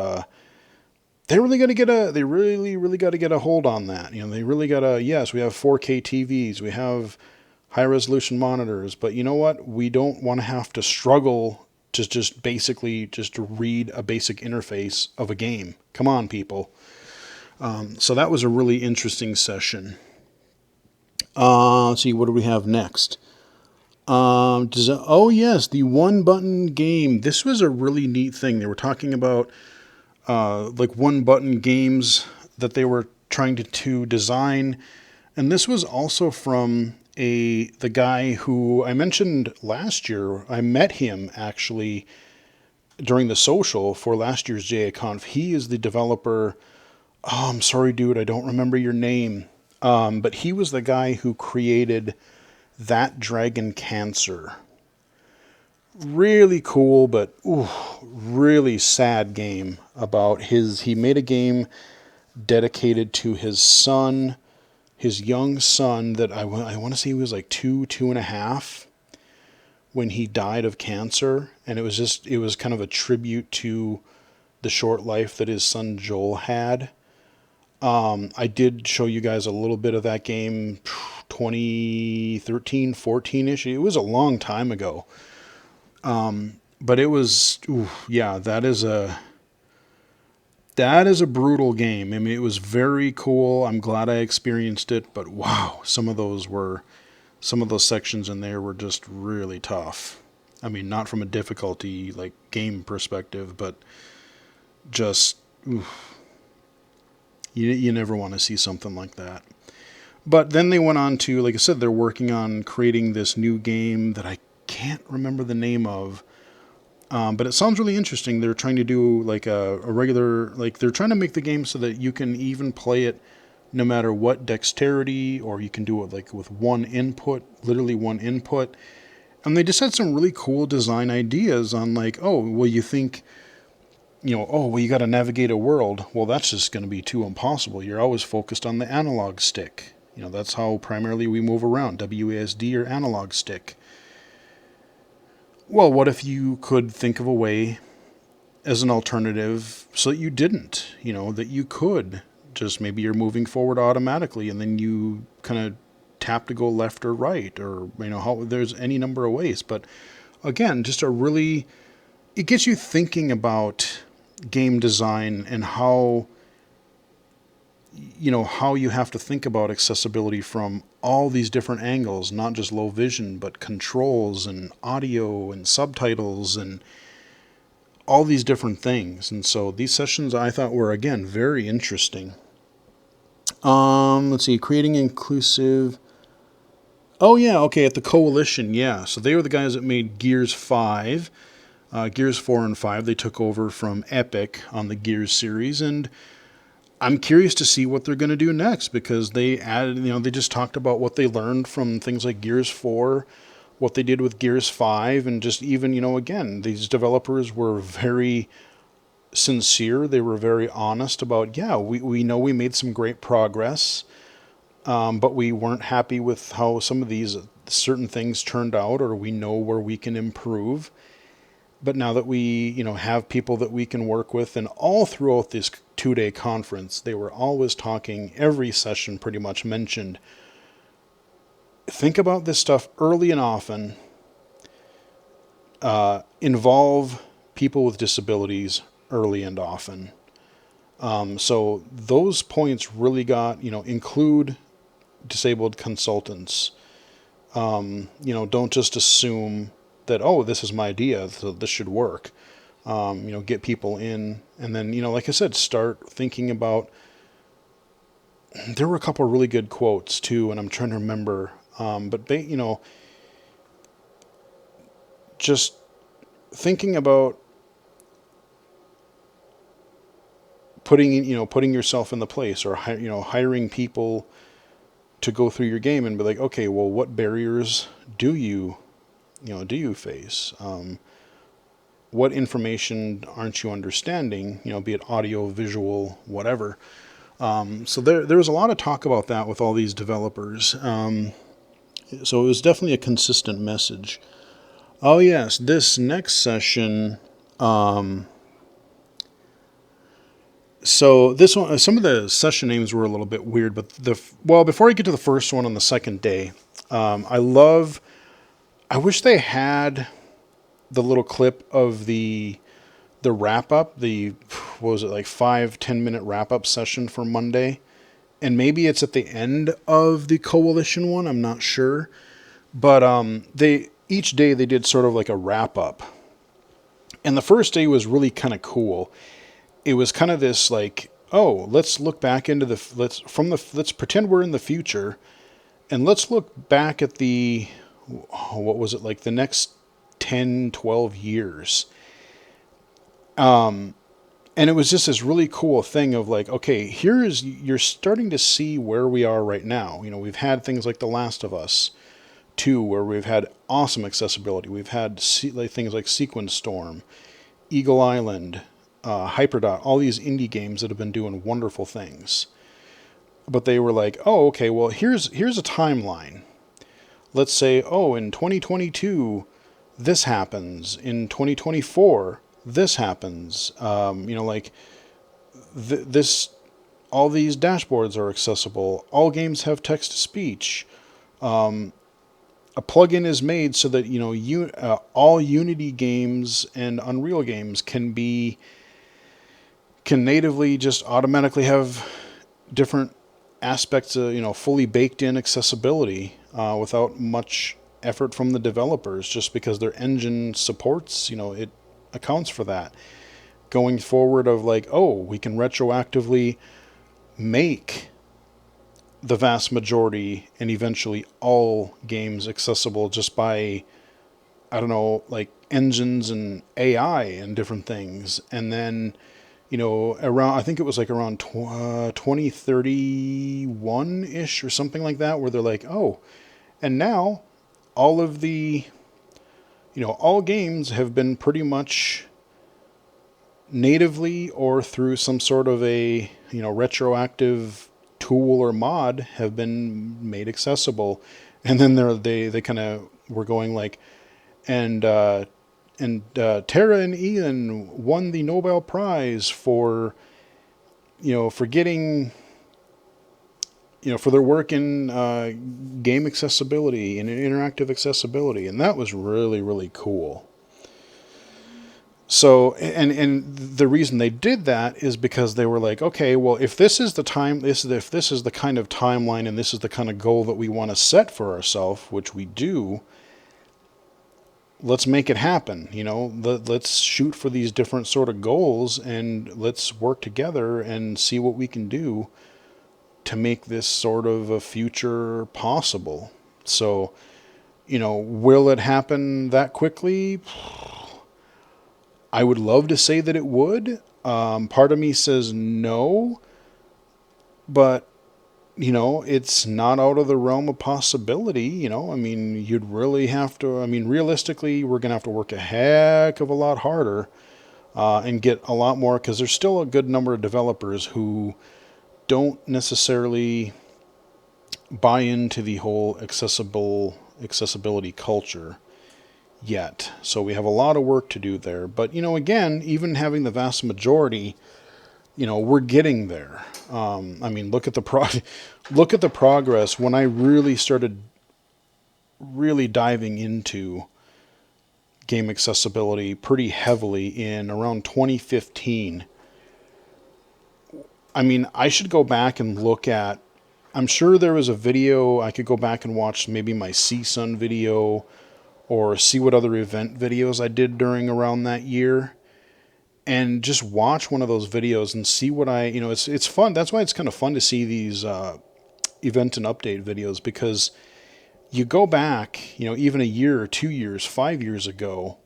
they really got to get they really got to get a hold on that. They really got to. Yes, we have 4K TVs, we have high resolution monitors, but you know what? We don't want to have to struggle to just read a basic interface of a game. Come on, people. So that was a really interesting session. Let's see, what do we have next? Oh yes, the one button game. This was a really neat thing. They were talking about one button games that they were trying to design, and this was also from the guy who I mentioned last year. I met him actually during the social for last year's JAConf. He is the developer. Oh, I'm sorry, dude, I don't remember your name. But he was the guy who created That Dragon Cancer. Really cool, but really sad game about he made a game dedicated to his son, his young son that I want to say he was like two and a half when he died of cancer. And it was kind of a tribute to the short life that his son Joel had. I did show you guys a little bit of that game 2013, 14-ish. It was a long time ago. But it was, ooh, yeah, that is a brutal game. I mean, it was very cool. I'm glad I experienced it, but wow, some of those sections in there were just really tough. I mean, not from a difficulty like game perspective, but just oof, you never want to see something like that. But then they went on to, like I said, they're working on creating this new game that I can't remember the name of. But it sounds really interesting. They're trying to do like a regular, like they're trying to make the game so that you can even play it no matter what dexterity, or you can do it like with one input, literally one input. And they just had some really cool design ideas on like, oh, well, you think, oh, well, you got to navigate a world. Well, that's just going to be too impossible. You're always focused on the analog stick. That's how primarily we move around, WASD or analog stick. Well, what if you could think of a way as an alternative so that you didn't, that you could just, maybe you're moving forward automatically and then you kind of tap to go left or right, or, how there's any number of ways. But again, just it gets you thinking about game design and how you have to think about accessibility from all these different angles, not just low vision, but controls and audio and subtitles and all these different things. And so these sessions I thought were, again, very interesting. Let's see, creating inclusive. Oh yeah, okay, at the Coalition, yeah. So they were the guys that made Gears 5. Gears 4 and 5, they took over from Epic on the Gears series, and I'm curious to see what they're going to do next, because they added, they just talked about what they learned from things like Gears 4, what they did with Gears 5, and just even, again, these developers were very sincere. They were very honest about, yeah, we know we made some great progress, but we weren't happy with how some of these certain things turned out, or we know where we can improve. But now that we, have people that we can work with, and all throughout this 2-day conference, they were always talking, every session pretty much mentioned, think about this stuff early and often, involve people with disabilities early and often. So those points really got, include disabled consultants. Don't just assume that, oh, this is my idea, so this should work. Get people in, and then, like I said, start thinking about, there were a couple of really good quotes too, and I'm trying to remember, but just thinking about putting yourself in the place, or, hiring people to go through your game and be like, okay, well, what barriers do you face? What information aren't you understanding? Be it audio, visual, whatever. So there was a lot of talk about that with all these developers. So it was definitely a consistent message. Oh yes, this next session. So this one, some of the session names were a little bit weird, but before I get to the first one on the second day, I wish they had the little clip of the wrap up, what was it, like 5-10 minute wrap up session for Monday, and maybe it's at the end of the Coalition one. I'm not sure, but each day they did sort of like a wrap up, and the first day was really kind of cool. It was kind of this like, oh, let's look back into let's pretend we're in the future, and let's look back at what was it, like the next 10, 12 years. And it was just this really cool thing of like, okay, you're starting to see where we are right now. We've had things like The Last of Us 2, where we've had awesome accessibility. We've had things like Sequence Storm, Eagle Island, Hyperdot, all these indie games that have been doing wonderful things. But they were like, oh, okay, well, here's a timeline. Let's say, oh, in 2022, this happens. In 2024, this happens. This all these dashboards are accessible. All games have text to speech. A plugin is made so that all Unity games and Unreal games can natively just automatically have different aspects of fully baked in accessibility without much effort from the developers, just because their engine supports it accounts for that. Going forward of like, oh, we can retroactively make the vast majority and eventually all games accessible just by, I don't know, like engines and AI and different things. And then, around, I think it was like around 2031 ish or something like that, where they're like, oh, and now all of the, all games have been pretty much natively or through some sort of a, retroactive tool or mod have been made accessible. And then they kind of were going like, and Tara and Ian won the Nobel Prize for for getting for their work in game accessibility and interactive accessibility, and that was really, really cool. So, and the reason they did that is because they were like, okay, well, if this is the if this is the kind of timeline and this is the kind of goal that we want to set for ourselves, which we do, let's make it happen. Let's shoot for these different sort of goals and let's work together and see what we can do to make this sort of a future possible. So, will it happen that quickly? I would love to say that it would. Part of me says no, but it's not out of the realm of possibility. I mean, you'd really have to. I mean, realistically, we're gonna have to work a heck of a lot harder and get a lot more, because there's still a good number of developers who don't necessarily buy into the whole accessibility culture yet. So we have a lot of work to do there. But, again, even having the vast majority, we're getting there. I mean, look at the progress when I really started really diving into game accessibility pretty heavily in around 2015. I mean, I should go back and look at, I'm sure there was a video, I could go back and watch maybe my CSUN video, or see what other event videos I did during around that year, and just watch one of those videos and see what it's fun. That's why it's kind of fun to see these event and update videos, because you go back, even a year or 2 years, 5 years ago,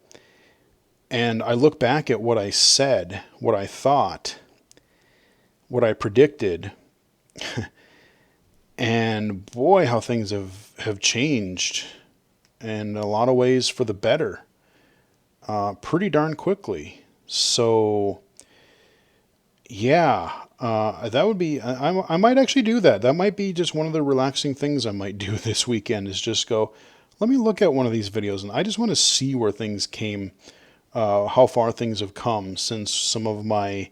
and I look back at what I said, what I thought, what I predicted, and boy, how things have changed in a lot of ways for the better, pretty darn quickly. So, yeah, that would be, I might actually do that. That might be just one of the relaxing things I might do this weekend, is just go, let me look at one of these videos, and I just want to see where things came, how far things have come since some of my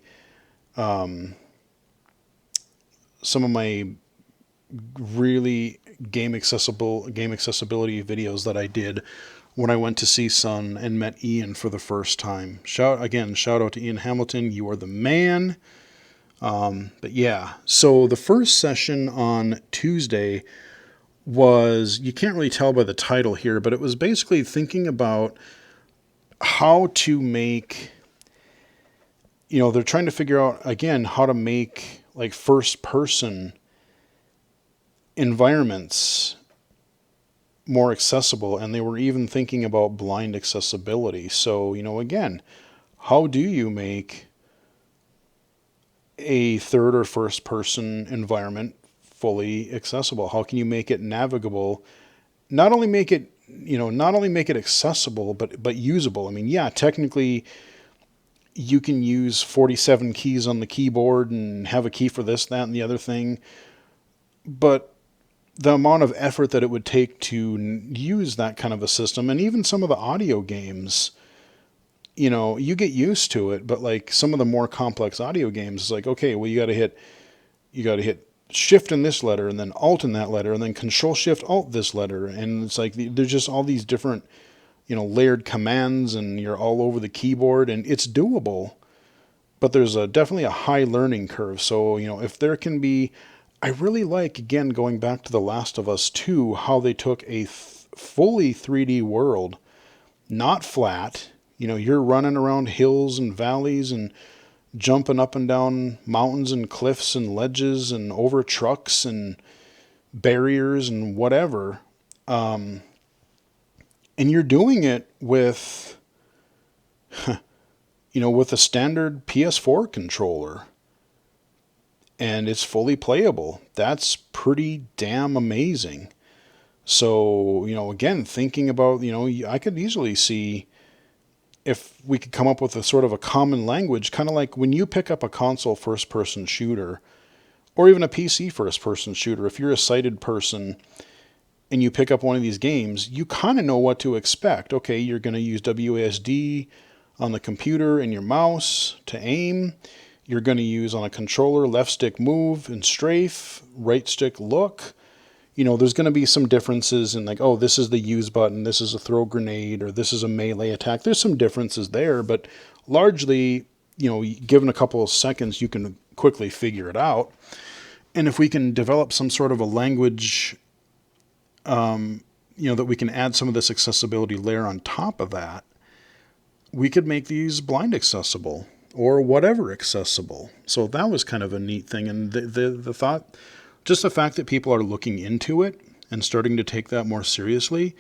really game accessibility videos that I did when I went to CSUN and met Ian for the first time. Shout out to Ian Hamilton. You are the man. But yeah, so the first session on Tuesday was, you can't really tell by the title here, but it was basically thinking about how to make, they're trying to figure out, again, how to make like first person environments more accessible, and they were even thinking about blind accessibility. So, again, how do you make a third or first person environment fully accessible? How can you make it navigable? Not only make it accessible, but usable. I mean, yeah, technically you can use 47 keys on the keyboard and have a key for this, that, and the other thing, but the amount of effort that it would take to use that kind of a system, and even some of the audio games, you get used to it, but like some of the more complex audio games, it's like, okay, well, you got to hit you got to hit shift in this letter and then alt in that letter and then control shift alt this letter. And it's like there's just all these different, layered commands, and you're all over the keyboard, and it's doable, but there's definitely a high learning curve. So, if there can be, I really like, again, going back to The Last of Us 2, how they took a fully 3D world, not flat. You're running around hills and valleys and jumping up and down mountains and cliffs and ledges and over trucks and barriers and whatever. And you're doing it with, with a standard PS4 controller. And it's fully playable. That's pretty damn amazing. So, again, thinking about, I could easily see if we could come up with a sort of a common language, kind of like when you pick up a console first-person shooter, or even a PC first-person shooter, if you're a sighted person and you pick up one of these games, you kind of know what to expect. Okay, you're going to use WASD on the computer and your mouse to aim. You're going to use on a controller left stick move and strafe, right stick look. There's going to be some differences in like, oh, this is the use button, this is a throw grenade, or this is a melee attack. There's some differences there, but largely, given a couple of seconds, you can quickly figure it out. And if we can develop some sort of a language, that we can add some of this accessibility layer on top of that, we could make these blind accessible or whatever accessible. So that was kind of a neat thing. And the thought, just the fact that people are looking into it and starting to take that more seriously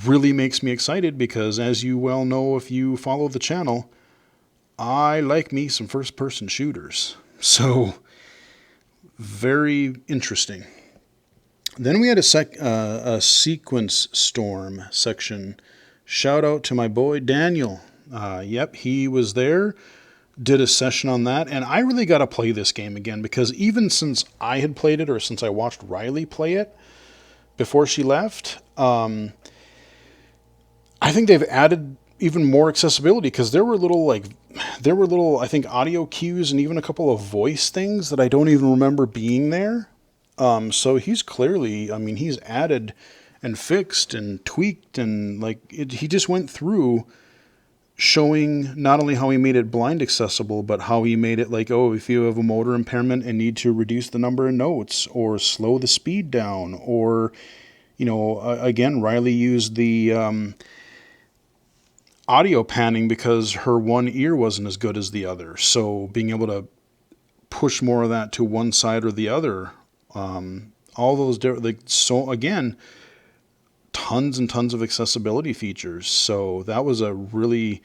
really makes me excited, because as you well know, if you follow the channel, I like me some first-person shooters. So very interesting. Then we had a sequence storm section. Shout out to my boy Daniel. Yep, he was there. Did a session on that, and I really got to play this game again, because even since I had played it, or since I watched Riley play it before she left, I think they've added even more accessibility, because there were little, I think, audio cues and even a couple of voice things that I don't even remember being there. So he's clearly, he's added and fixed and tweaked, and he just went through showing not only how he made it blind accessible, but how he made it like, oh, if you have a motor impairment and need to reduce the number of notes or slow the speed down, or, again, Riley used the audio panning because her one ear wasn't as good as the other. So being able to push more of that to one side or the other, all those different, so again, tons and tons of accessibility features. So that was a really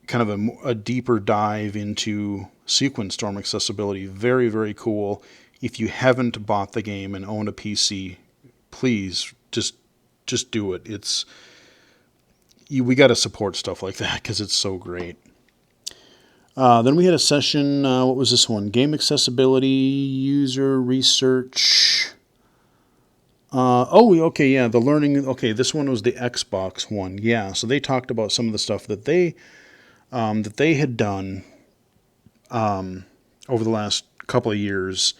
kind of a deeper dive into Sequence Storm accessibility. Very, very cool. If you haven't bought the game and own a PC, please just do it. We got to support stuff like that because it's so great. Then we had a session, what was this one? Game accessibility, user research. The learning. Okay, this one was the Xbox one. Yeah, so they talked about some of the stuff that they had done over the last couple of years.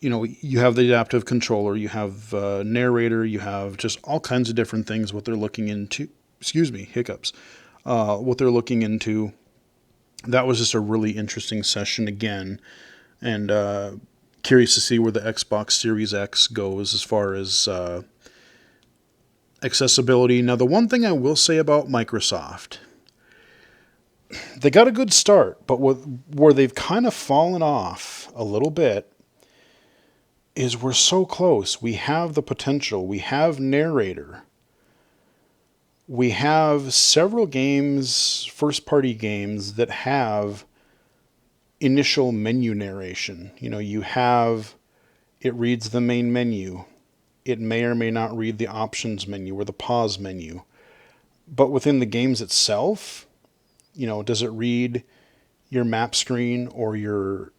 You have the adaptive controller, you have narrator, you have just all kinds of different things, what they're looking into. Excuse me, hiccups. What they're looking into. That was just a really interesting session again, and curious to see where the Xbox Series X goes as far as accessibility. Now, the one thing I will say about Microsoft, they got a good start, but where they've kind of fallen off a little bit is we're so close. We have the potential. We have narrator. We have several games, first-party games, that have initial menu narration. You have, it reads the main menu. It may or may not read the options menu or the pause menu. But within the games itself, does it read your map screen or your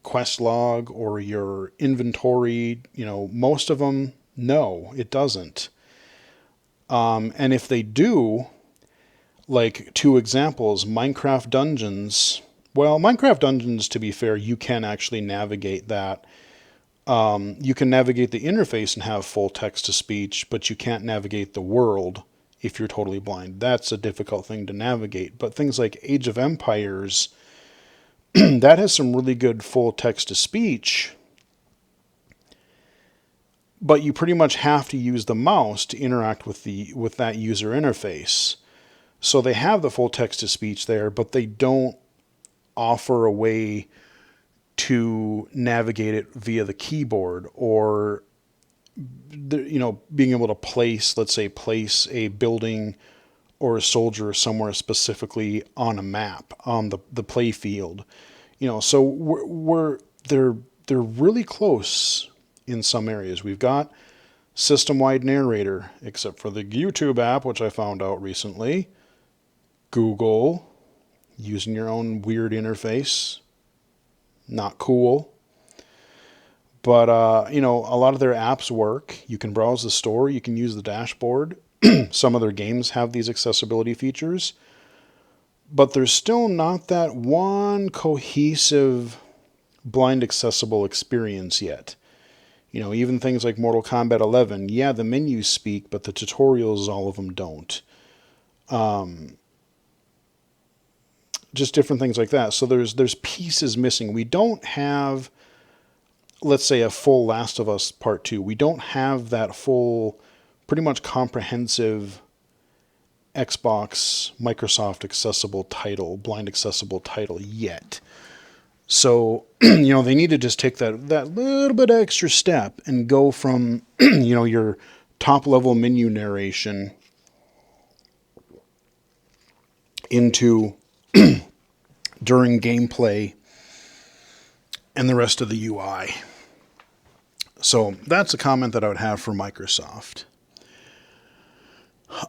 quest log or your inventory? Most of them, no, it doesn't. And if they do, like two examples, Minecraft Dungeons, Well, Minecraft Dungeons, to be fair, you can actually navigate that. You can navigate the interface and have full text to speech, but you can't navigate the world if you're totally blind. That's a difficult thing to navigate. But things like Age of Empires, that has some really good full text to speech, but you pretty much have to use the mouse to interact with that user interface. So they have the full text to speech there, but they don't offer a way to navigate it via the keyboard, or being able to let's say place a building or a soldier somewhere specifically on a map on the play field. So they're really close in some areas. We've got system-wide narrator, except for the YouTube app, which I found out recently. Google, using your own weird interface, not cool. But, a lot of their apps work. You can browse the store. You can use the dashboard. Some of their games have these accessibility features. But there's still not that one cohesive blind accessible experience yet. Even things like Mortal Kombat 11, yeah, the menus speak, but the tutorials, all of them don't. Just different things like that. So there's pieces missing. We don't have, let's say, a full Last of Us Part 2. We don't have that full, pretty much comprehensive Xbox, Microsoft accessible title, blind accessible title yet. So, they need to just take that little bit extra step and go from, your top level menu narration into during gameplay and the rest of the UI. So that's a comment that I would have for Microsoft.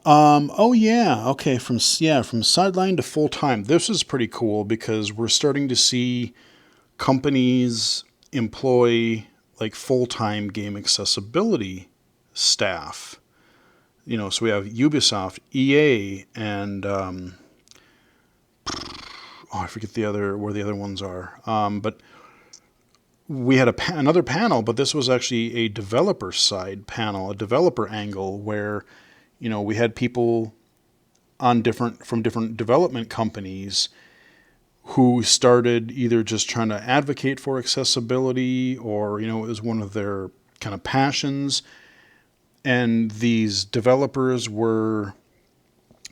Oh yeah, okay, from sideline to full time. This is pretty cool because we're starting to see companies employ like full-time game accessibility staff. So we have Ubisoft, EA, and I forget where the other ones are. But we had another panel, but this was actually a developer side panel, a developer angle, where we had people from different development companies who started either just trying to advocate for accessibility, or it was one of their kind of passions. And these developers were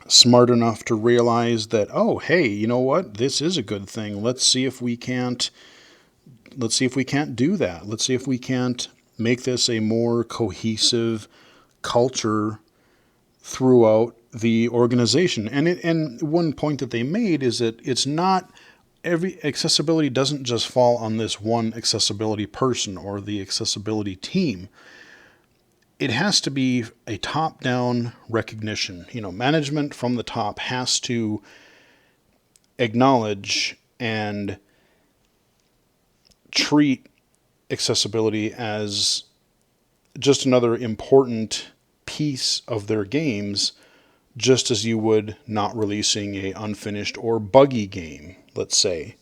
smart enough to realize that, oh, hey, you know what? This is a good thing. Let's see if we can't do that. Let's see if we can't make this a more cohesive culture throughout the organization. And one point that they made is that it's not every accessibility doesn't just fall on this one accessibility person or the accessibility team. It has to be a top-down recognition. Management from the top has to acknowledge and treat accessibility as just another important piece of their games, just as you would not releasing a unfinished or buggy game, let's say.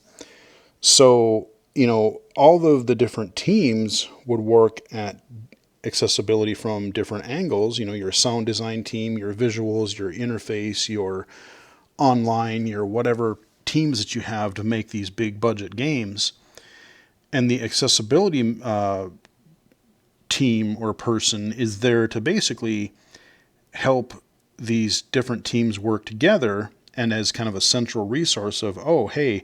So, all of the different teams would work at accessibility from different angles. Your sound design team, your visuals, your interface, your online, your whatever teams that you have to make these big budget games. And the accessibility team or person is there to basically help these different teams work together, and as kind of a central resource of, oh, hey,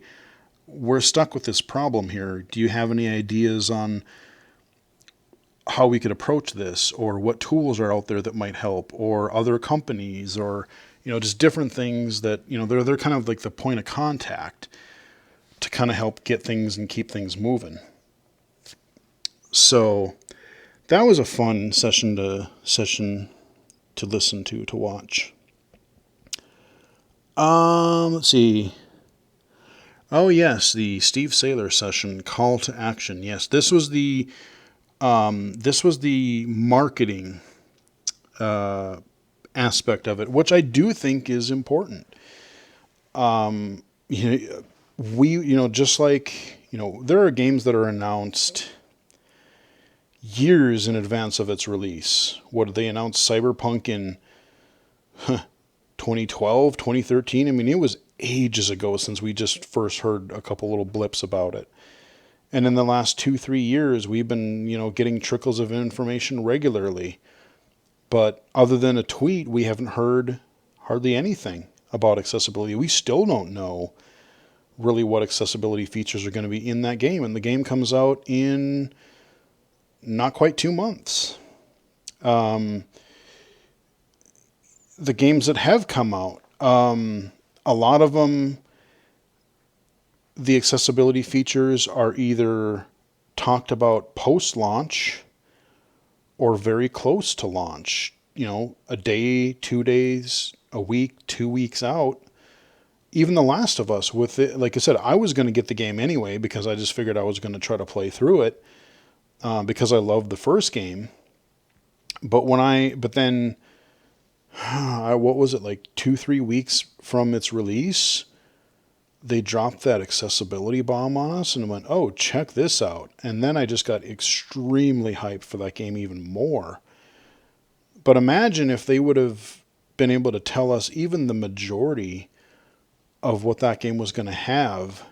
we're stuck with this problem here. Do you have any ideas on how we could approach this, or what tools are out there that might help, or other companies, or, just different things that, they're kind of like the point of contact to kind of help get things and keep things moving. So that was a fun session to listen to watch. Let's see. Oh yes, the Steve Saylor session, call to action. Yes, this was the marketing aspect of it, which I do think is important. When just like, there are games that are announced years in advance of its release. What did they announce? Cyberpunk in 2012, 2013? I mean, it was ages ago since we just first heard a couple little blips about it. And in the last 2-3 years, we've been, getting trickles of information regularly. But other than a tweet, we haven't heard hardly anything about accessibility. We still don't know really what accessibility features are going to be in that game. And the game comes out in not quite 2 months. The games that have come out, a lot of them, the accessibility features are either talked about post-launch or very close to launch. A day, 2 days, a week, 2 weeks out. Even The Last of Us, with it, like I said, I was going to get the game anyway because I just figured I was going to try to play through it because I loved the first game. But then, what was it, like 2-3 weeks from its release, they dropped that accessibility bomb on us and went, oh, check this out. And then I just got extremely hyped for that game even more. But imagine if they would have been able to tell us even the majority of what that game was going to have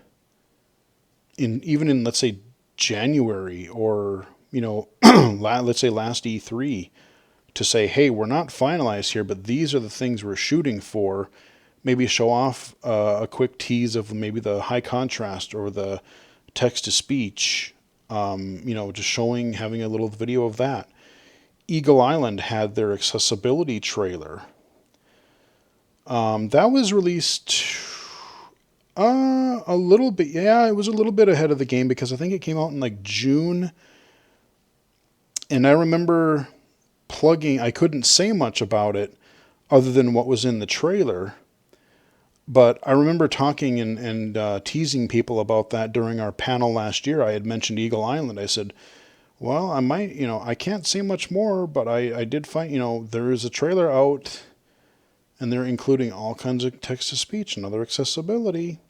even in, let's say, January or, let's say last E3, to say, hey, we're not finalized here, but these are the things we're shooting for. Maybe show off a quick tease of maybe the high contrast or the text to speech, just having a little video of that. Eagle Island had their accessibility trailer. That was released a little bit. Yeah, it was a little bit ahead of the game because I think it came out in like June. And I remember I couldn't say much about it other than what was in the trailer. But I remember talking and teasing people about that during our panel last year. I had mentioned Eagle Island. I said, well, I might, I can't say much more, but I did find, there is a trailer out and they're including all kinds of text-to-speech and other accessibility.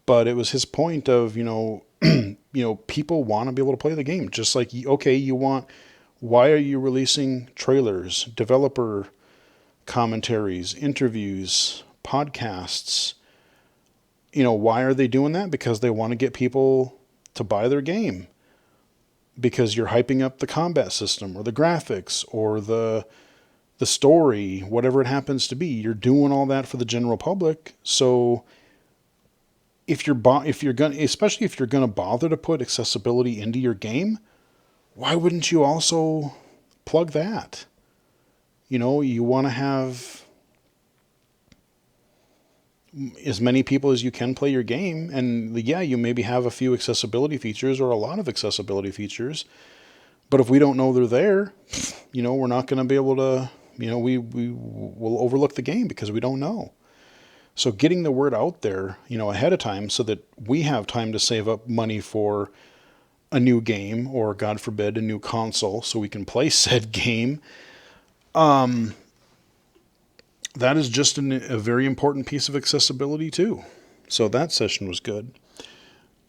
But it was his point of, people want to be able to play the game. Just like, okay, why are you releasing trailers, developer commentaries, interviews, podcasts? Why are they doing that? Because they want to get people to buy their game. Because you're hyping up the combat system or the graphics or the story, whatever it happens to be. You're doing all that for the general public. So especially if you're gonna bother to put accessibility into your game, why wouldn't you also plug that? You want to have as many people as you can play your game, and yeah, you maybe have a few accessibility features or a lot of accessibility features, but if we don't know they're there, we're not going to be able to, we will overlook the game because we don't know. So getting the word out there, ahead of time so that we have time to save up money for a new game or, God forbid, a new console so we can play said game. That is just a very important piece of accessibility too. So that session was good.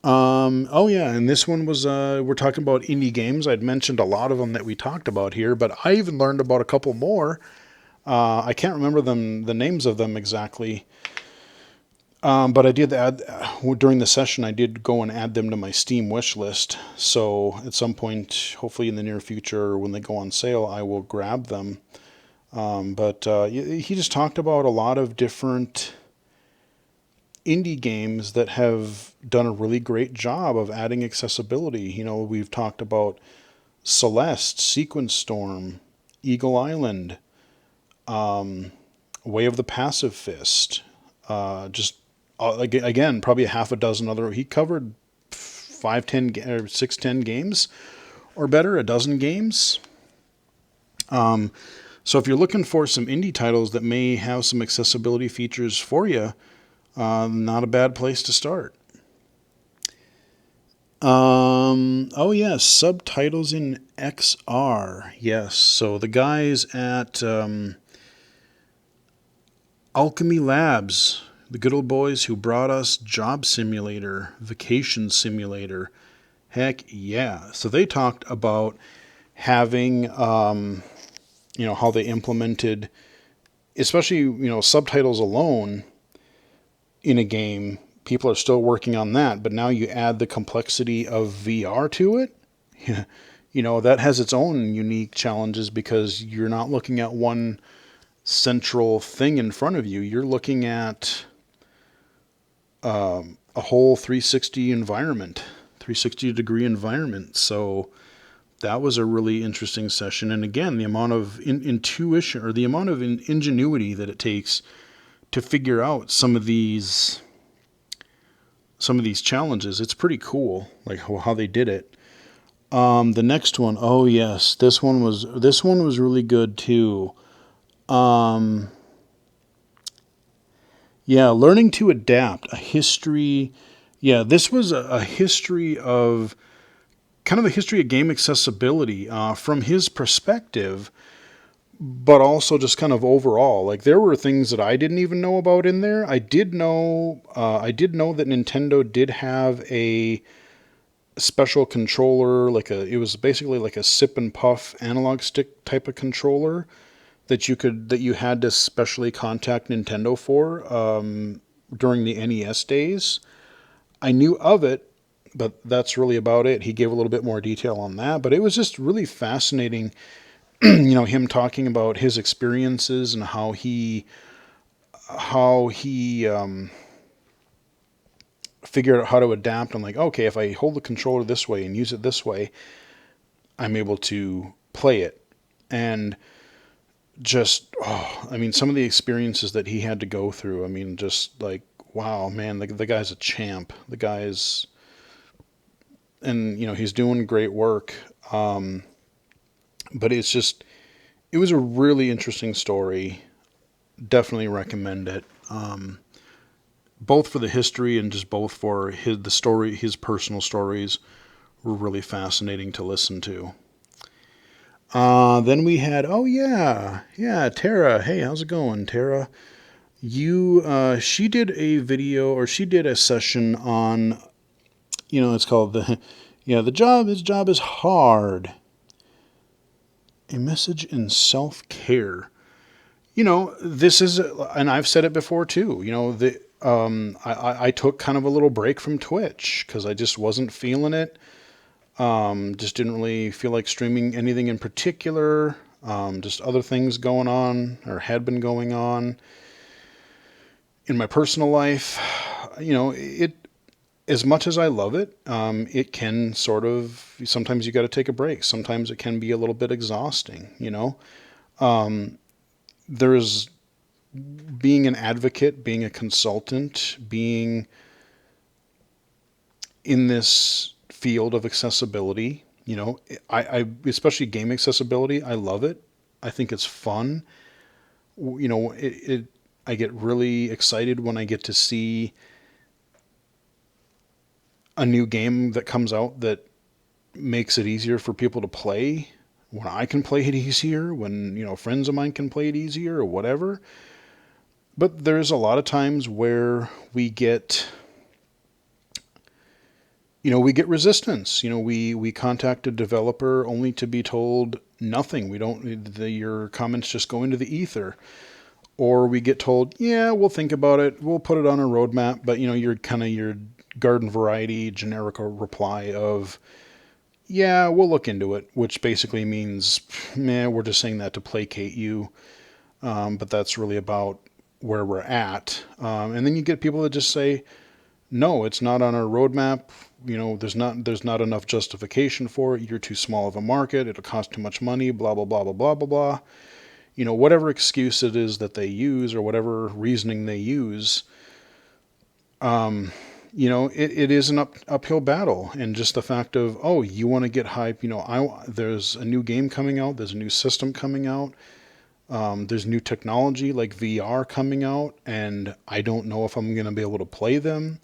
Oh yeah, and this one was, we're talking about indie games. I'd mentioned a lot of them that we talked about here, but I even learned about a couple more. I can't remember the names of them exactly. But I did add, during the session, I did go and add them to my Steam wish list. So at some point, hopefully in the near future, when they go on sale, I will grab them. But he just talked about a lot of different indie games that have done a really great job of adding accessibility. We've talked about Celeste, Sequence Storm, Eagle Island, Way of the Passive Fist, again, probably a half a dozen other. He covered 5-10 or 6-10 games or better, a dozen games. So if you're looking for some indie titles that may have some accessibility features for you, not a bad place to start. Oh yes, subtitles in XR. Yes, so the guys at Alchemy Labs, the good old boys who brought us Job Simulator, Vacation Simulator. Heck yeah. So they talked about having, how they implemented, especially, subtitles alone in a game. People are still working on that, but now you add the complexity of VR to it. That has its own unique challenges because you're not looking at one central thing in front of you. You're looking at a whole 360 environment, 360 degree environment. So that was a really interesting session. And again, the amount of intuition or the amount of ingenuity that it takes to figure out some of these challenges, it's pretty cool, like how they did it. The next one, oh yes, this one was really good too. Yeah, learning to adapt, a history. Yeah, this was a history of kind of a history of game accessibility from his perspective, but also just kind of overall. Like there were things that I didn't even know about in there. I did know that Nintendo did have a special controller, it was basically like a sip and puff analog stick type of controller that you had to specially contact Nintendo for during the NES days. I knew of it, but that's really about it. He gave a little bit more detail on that, but it was just really fascinating, him talking about his experiences and how he figured out how to adapt. I'm like, okay, if I hold the controller this way and use it this way, I'm able to play it. And just, some of the experiences that he had to go through, just like, wow, man, the guy's a champ. The guy's, and, he's doing great work. But it was a really interesting story. Definitely recommend it. Both for the history and just both for his personal stories were really fascinating to listen to. Then we had, Tara. Hey, how's it going, Tara? She did a video, or she did a session on, it's called the job is hard. A message in self-care. This is, and I've said it before too, I took kind of a little break from Twitch because I just wasn't feeling it. Just didn't really feel like streaming anything in particular. Just other things going on or had been going on in my personal life. It, as much as I love it, it can sort of, sometimes you got to take a break. Sometimes it can be a little bit exhausting, there's being an advocate, being a consultant, being in this field of accessibility. I especially game accessibility, I love it. I think it's fun. I get really excited when I get to see a new game that comes out that makes it easier for people to play. When I can play it easier, when, friends of mine can play it easier or whatever. But there's a lot of times where we get resistance. We contact a developer only to be told nothing. Your comments just go into the ether. Or we get told, yeah, we'll think about it. We'll put it on a roadmap. But, you're kind of your garden variety generic reply of, yeah, we'll look into it, which basically means, we're just saying that to placate you. But that's really about where we're at. And then you get people that just say, no, it's not on our roadmap. There's not enough justification for it. You're too small of a market. It'll cost too much money, blah, blah, blah, blah, blah, blah, blah. Whatever excuse it is that they use or whatever reasoning they use, it is an uphill battle. And just the fact of, you want to get hype, there's a new game coming out. There's a new system coming out. There's new technology like VR coming out, and I don't know if I'm going to be able to play them.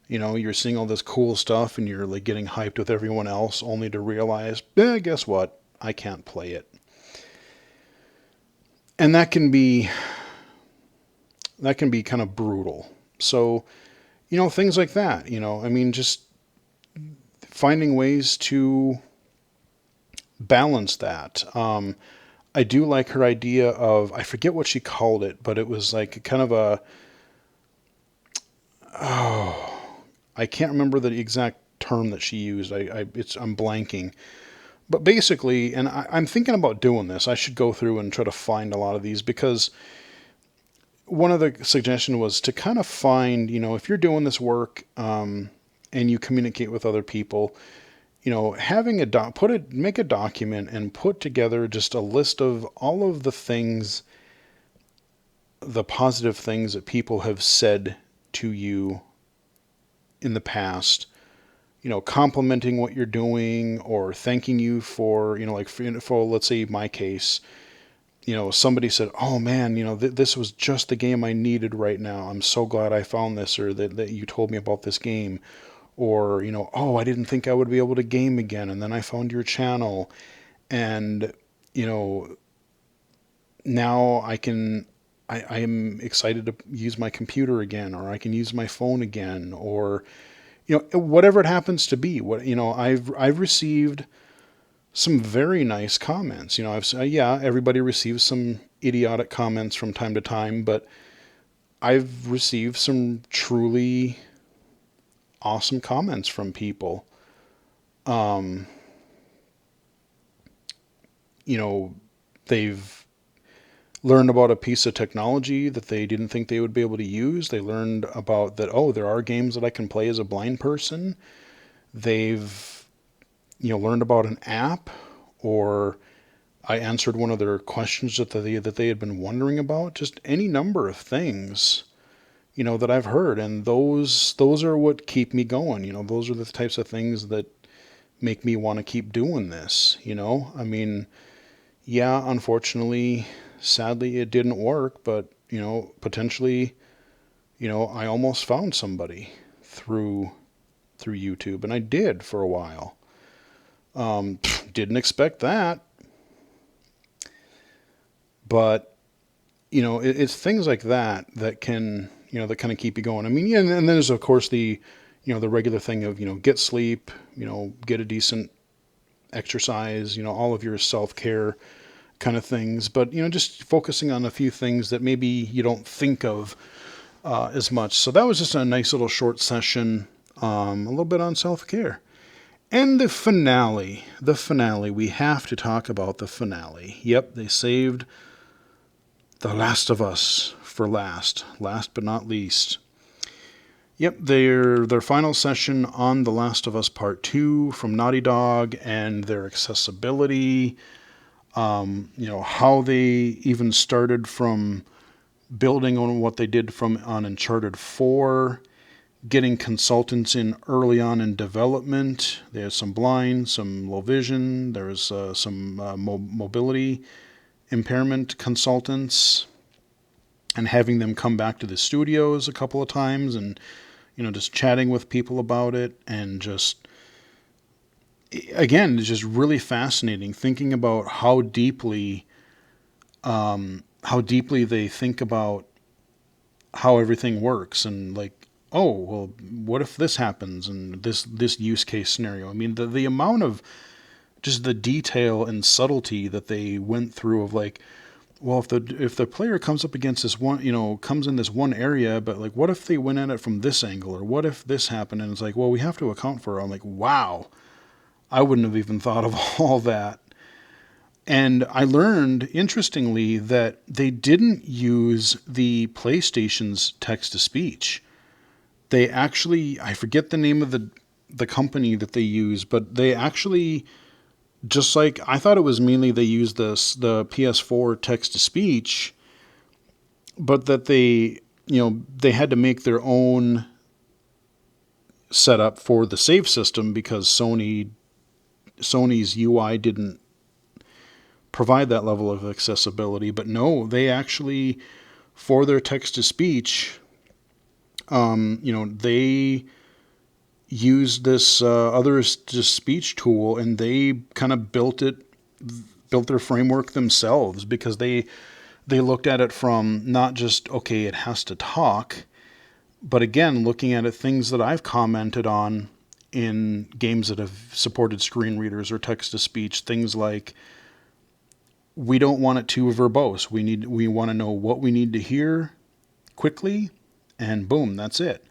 You're seeing all this cool stuff and you're like getting hyped with everyone else only to realize, guess what? I can't play it. And that can be kind of brutal. So, things like that, I mean, just finding ways to balance that. I do like her idea of, I forget what she called it, but it was like kind of I can't remember the exact term that she used. I'm blanking. But basically, and I'm thinking about doing this. I should go through and try to find a lot of these, because one of the suggestion was to kind of find, if you're doing this work, and you communicate with other people, having make a document and put together just a list of all of the things, the positive things that people have said to you in the past, complimenting what you're doing or thanking you for, like for let's say my case, somebody said, "Oh man, this was just the game I needed right now. I'm so glad I found this," or that you told me about this game, or, "Oh, I didn't think I would be able to game again, and then I found your channel, and, you know, now I am excited to use my computer again, or I can use my phone again," or, whatever it happens to be. I've received some very nice comments. Yeah, everybody receives some idiotic comments from time to time, but I've received some truly awesome comments from people. Um, you know, they've learned about a piece of technology that they didn't think they would be able to use. They learned about that, oh, there are games that I can play as a blind person. They've, learned about an app, or I answered one of their questions that they had been wondering about. Just any number of things, that I've heard, and those are what keep me going. Those are the types of things that make me want to keep doing this. I mean, yeah, unfortunately, sadly, it didn't work, but potentially, I almost found somebody through YouTube, and I did for a while. Didn't expect that, but it's things like that that can, that kind of keep you going. I mean, yeah, and then there's of course the regular thing of, get sleep, get a decent exercise, all of your self-care kind of things. But, just focusing on a few things that maybe you don't think of as much. So that was just a nice little short session, a little bit on self-care. And the finale, we have to talk about the finale. Yep, they saved The Last of Us for last but not least. Yep, their final session on The Last of Us Part 2 from Naughty Dog, and their accessibility, how they even started from building on what they did on Uncharted 4, getting consultants in early on in development. There's some blind, some low vision, there's some mobility impairment consultants, and having them come back to the studios a couple of times, and just chatting with people about it, and just, again, it's just really fascinating thinking about how deeply they think about how everything works, and like, oh, well, what if this happens, and this use case scenario. I mean, the amount of just the detail and subtlety that they went through of, like, well, if the player comes up against this one, comes in this one area, but like, what if they went at it from this angle, or what if this happened? And it's like, well, we have to account for it. I'm like, wow, I wouldn't have even thought of all that. And I learned, interestingly, that they didn't use the PlayStation's text to speech. They actually, I forget the name of the company that they use, but they actually, just like, I thought it was mainly they used the PS4 text to speech, but that they had to make their own setup for the save system, because Sony's UI didn't provide that level of accessibility. But no, they actually, for their text to speech, they used this other speech tool, and they kind of built their framework themselves, because they looked at it from not just, okay, it has to talk, But again, looking at it, things that I've commented on in games that have supported screen readers or text to speech, things like, we don't want it too verbose. We want to know what we need to hear quickly, and boom, that's it.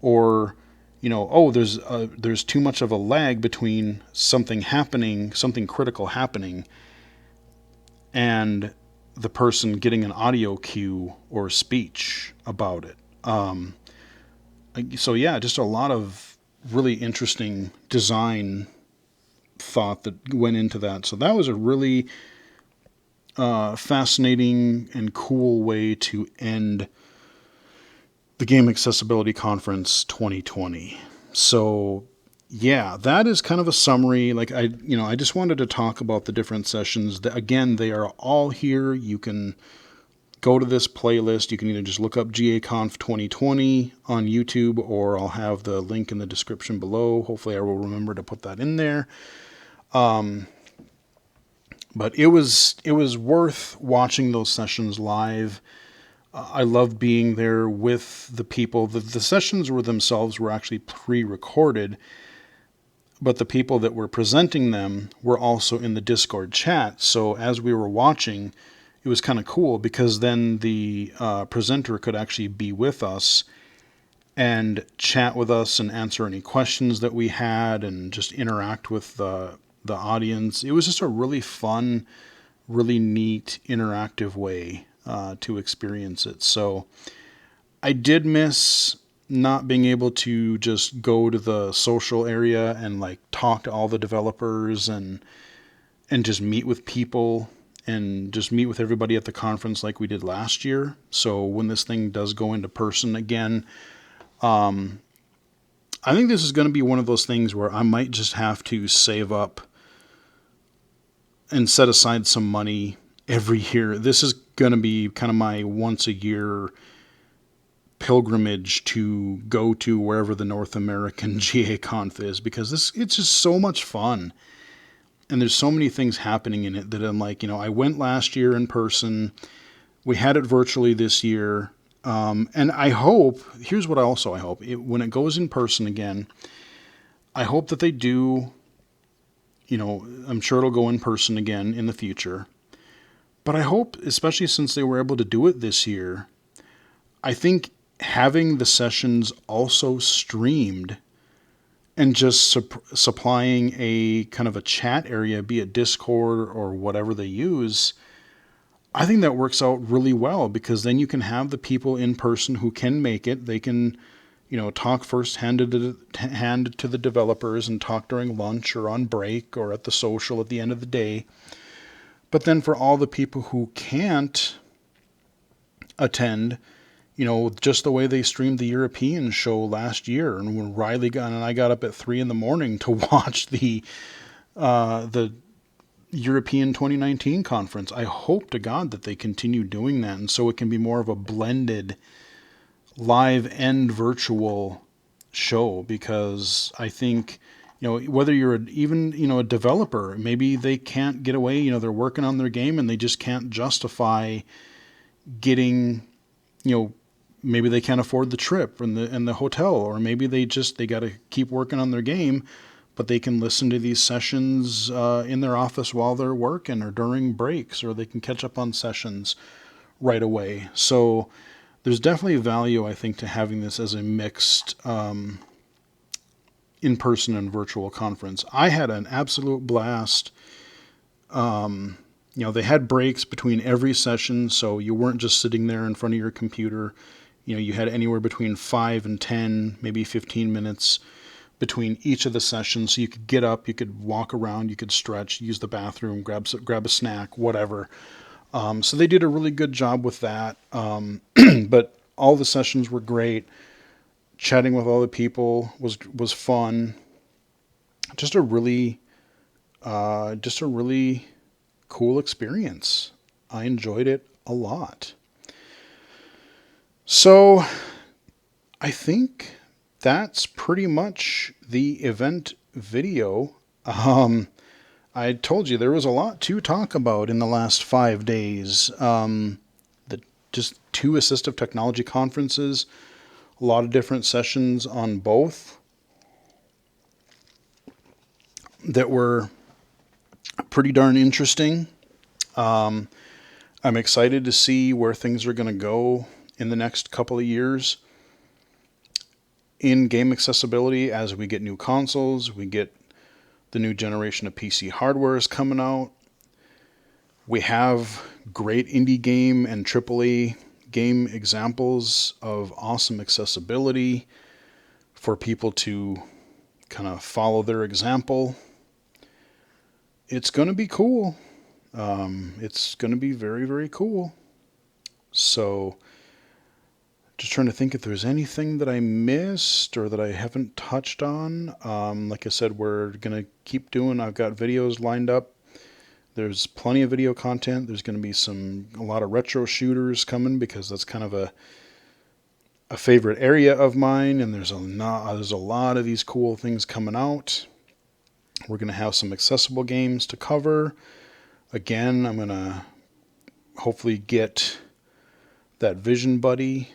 Or, oh, there's too much of a lag between something happening, something critical happening, and the person getting an audio cue or speech about it. So yeah, just a lot of really interesting design thought that went into that. So that was a really fascinating and cool way to end the Game Accessibility Conference 2020. So yeah, that is kind of a summary. Like I just wanted to talk about the different sessions. Again, they are all here. You can go to this playlist. You can either just look up GAConf 2020 on YouTube, or I'll have the link in the description below. Hopefully I will remember to put that in there. But it was worth watching those sessions live. I loved being there with the people. The sessions themselves were actually pre-recorded, but the people that were presenting them were also in the Discord chat. So as we were watching, it was kind of cool because then the presenter could actually be with us and chat with us and answer any questions that we had and just interact with the audience. It was just a really fun, really neat, interactive way to experience it. So I did miss not being able to just go to the social area and like talk to all the developers and just meet with people and just meet with everybody at the conference like we did last year. So when this thing does go into person again, I think this is going to be one of those things where I might just have to save up and set aside some money every year. This is going to be kind of my once a year pilgrimage to go to wherever the North American GAConf is, because it's just so much fun. And there's so many things happening in it that I'm like, I went last year in person. We had it virtually this year. And I hope, here's what I hope, when it goes in person again, I hope that they do, I'm sure it'll go in person again in the future. But I hope, especially since they were able to do it this year, I think having the sessions also streamed and just supplying a kind of a chat area, be it Discord or whatever they use, I think that works out really well, because then you can have the people in person who can make it. They can, talk firsthand to the developers and talk during lunch or on break or at the social at the end of the day. But then for all the people who can't attend, just the way they streamed the European show last year, and when Riley and I got up at 3 a.m. to watch the European 2019 conference. I hope to God that they continue doing that, and so it can be more of a blended live and virtual show, because I think, whether you're even a developer, maybe they can't get away, they're working on their game and they just can't justify getting, maybe they can't afford the trip and the hotel, or maybe they got to keep working on their game, but they can listen to these sessions in their office while they're working or during breaks, or they can catch up on sessions right away. So there's definitely value, I think, to having this as a mixed in-person and virtual conference. I had an absolute blast. They had breaks between every session, so you weren't just sitting there in front of your computer. You had anywhere between 5 and 10, maybe 15 minutes between each of the sessions. So you could get up, you could walk around, you could stretch, use the bathroom, grab a snack, whatever. So they did a really good job with that. But all the sessions were great. Chatting with all the people was fun. Just a really cool experience. I enjoyed it a lot. So I think that's pretty much the event video. I told you there was a lot to talk about in the last 5 days. Just 2 assistive technology conferences, A lot of different sessions on both that were pretty darn interesting. I'm excited to see where things are going to go in the next couple of years in game accessibility as we get new consoles, we get the new generation of PC hardware is coming out. We have great indie game and AAA game examples of awesome accessibility for people to kind of follow their example. It's going to be cool. It's going to be very, very cool. So, just trying to think if there's anything that I missed or that I haven't touched on. Like I said, we're going to keep doing, I've got videos lined up. There's plenty of video content. There's going to be a lot of retro shooters coming because that's kind of a favorite area of mine. And there's a lot of these cool things coming out. We're going to have some accessible games to cover. Again, I'm going to hopefully get that Vision Buddy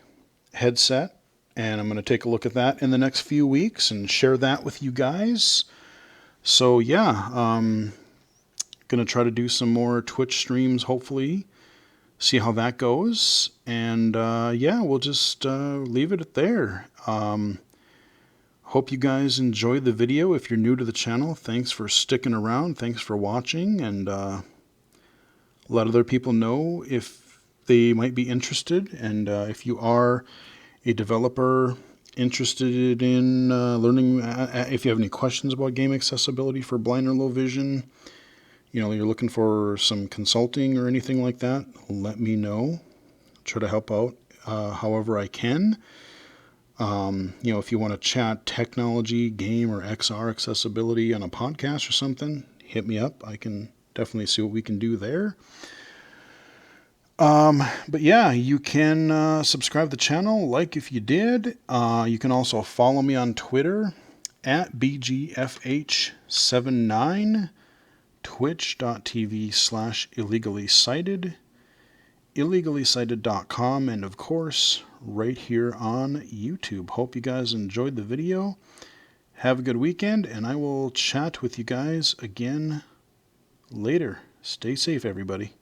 headset, and I'm going to take a look at that in the next few weeks and share that with you guys. So yeah, going to try to do some more Twitch streams, hopefully, see how that goes. And yeah, we'll just leave it at there. Hope you guys enjoyed the video. If you're new to the channel, thanks for sticking around. Thanks for watching, and let other people know if they might be interested. And if you are a developer interested in learning, if you have any questions about game accessibility for blind or low vision, you're looking for some consulting or anything like that, let me know. Try to help out however I can. If you want to chat technology, game, or XR accessibility on a podcast or something, hit me up. I can definitely see what we can do there. But yeah, you can subscribe to the channel, like if you did. You can also follow me on Twitter at BGFH79, twitch.tv/illegally-cited, illegally-cited.com, and of course, right here on YouTube. Hope you guys enjoyed the video. Have a good weekend, and I will chat with you guys again later. Stay safe, everybody.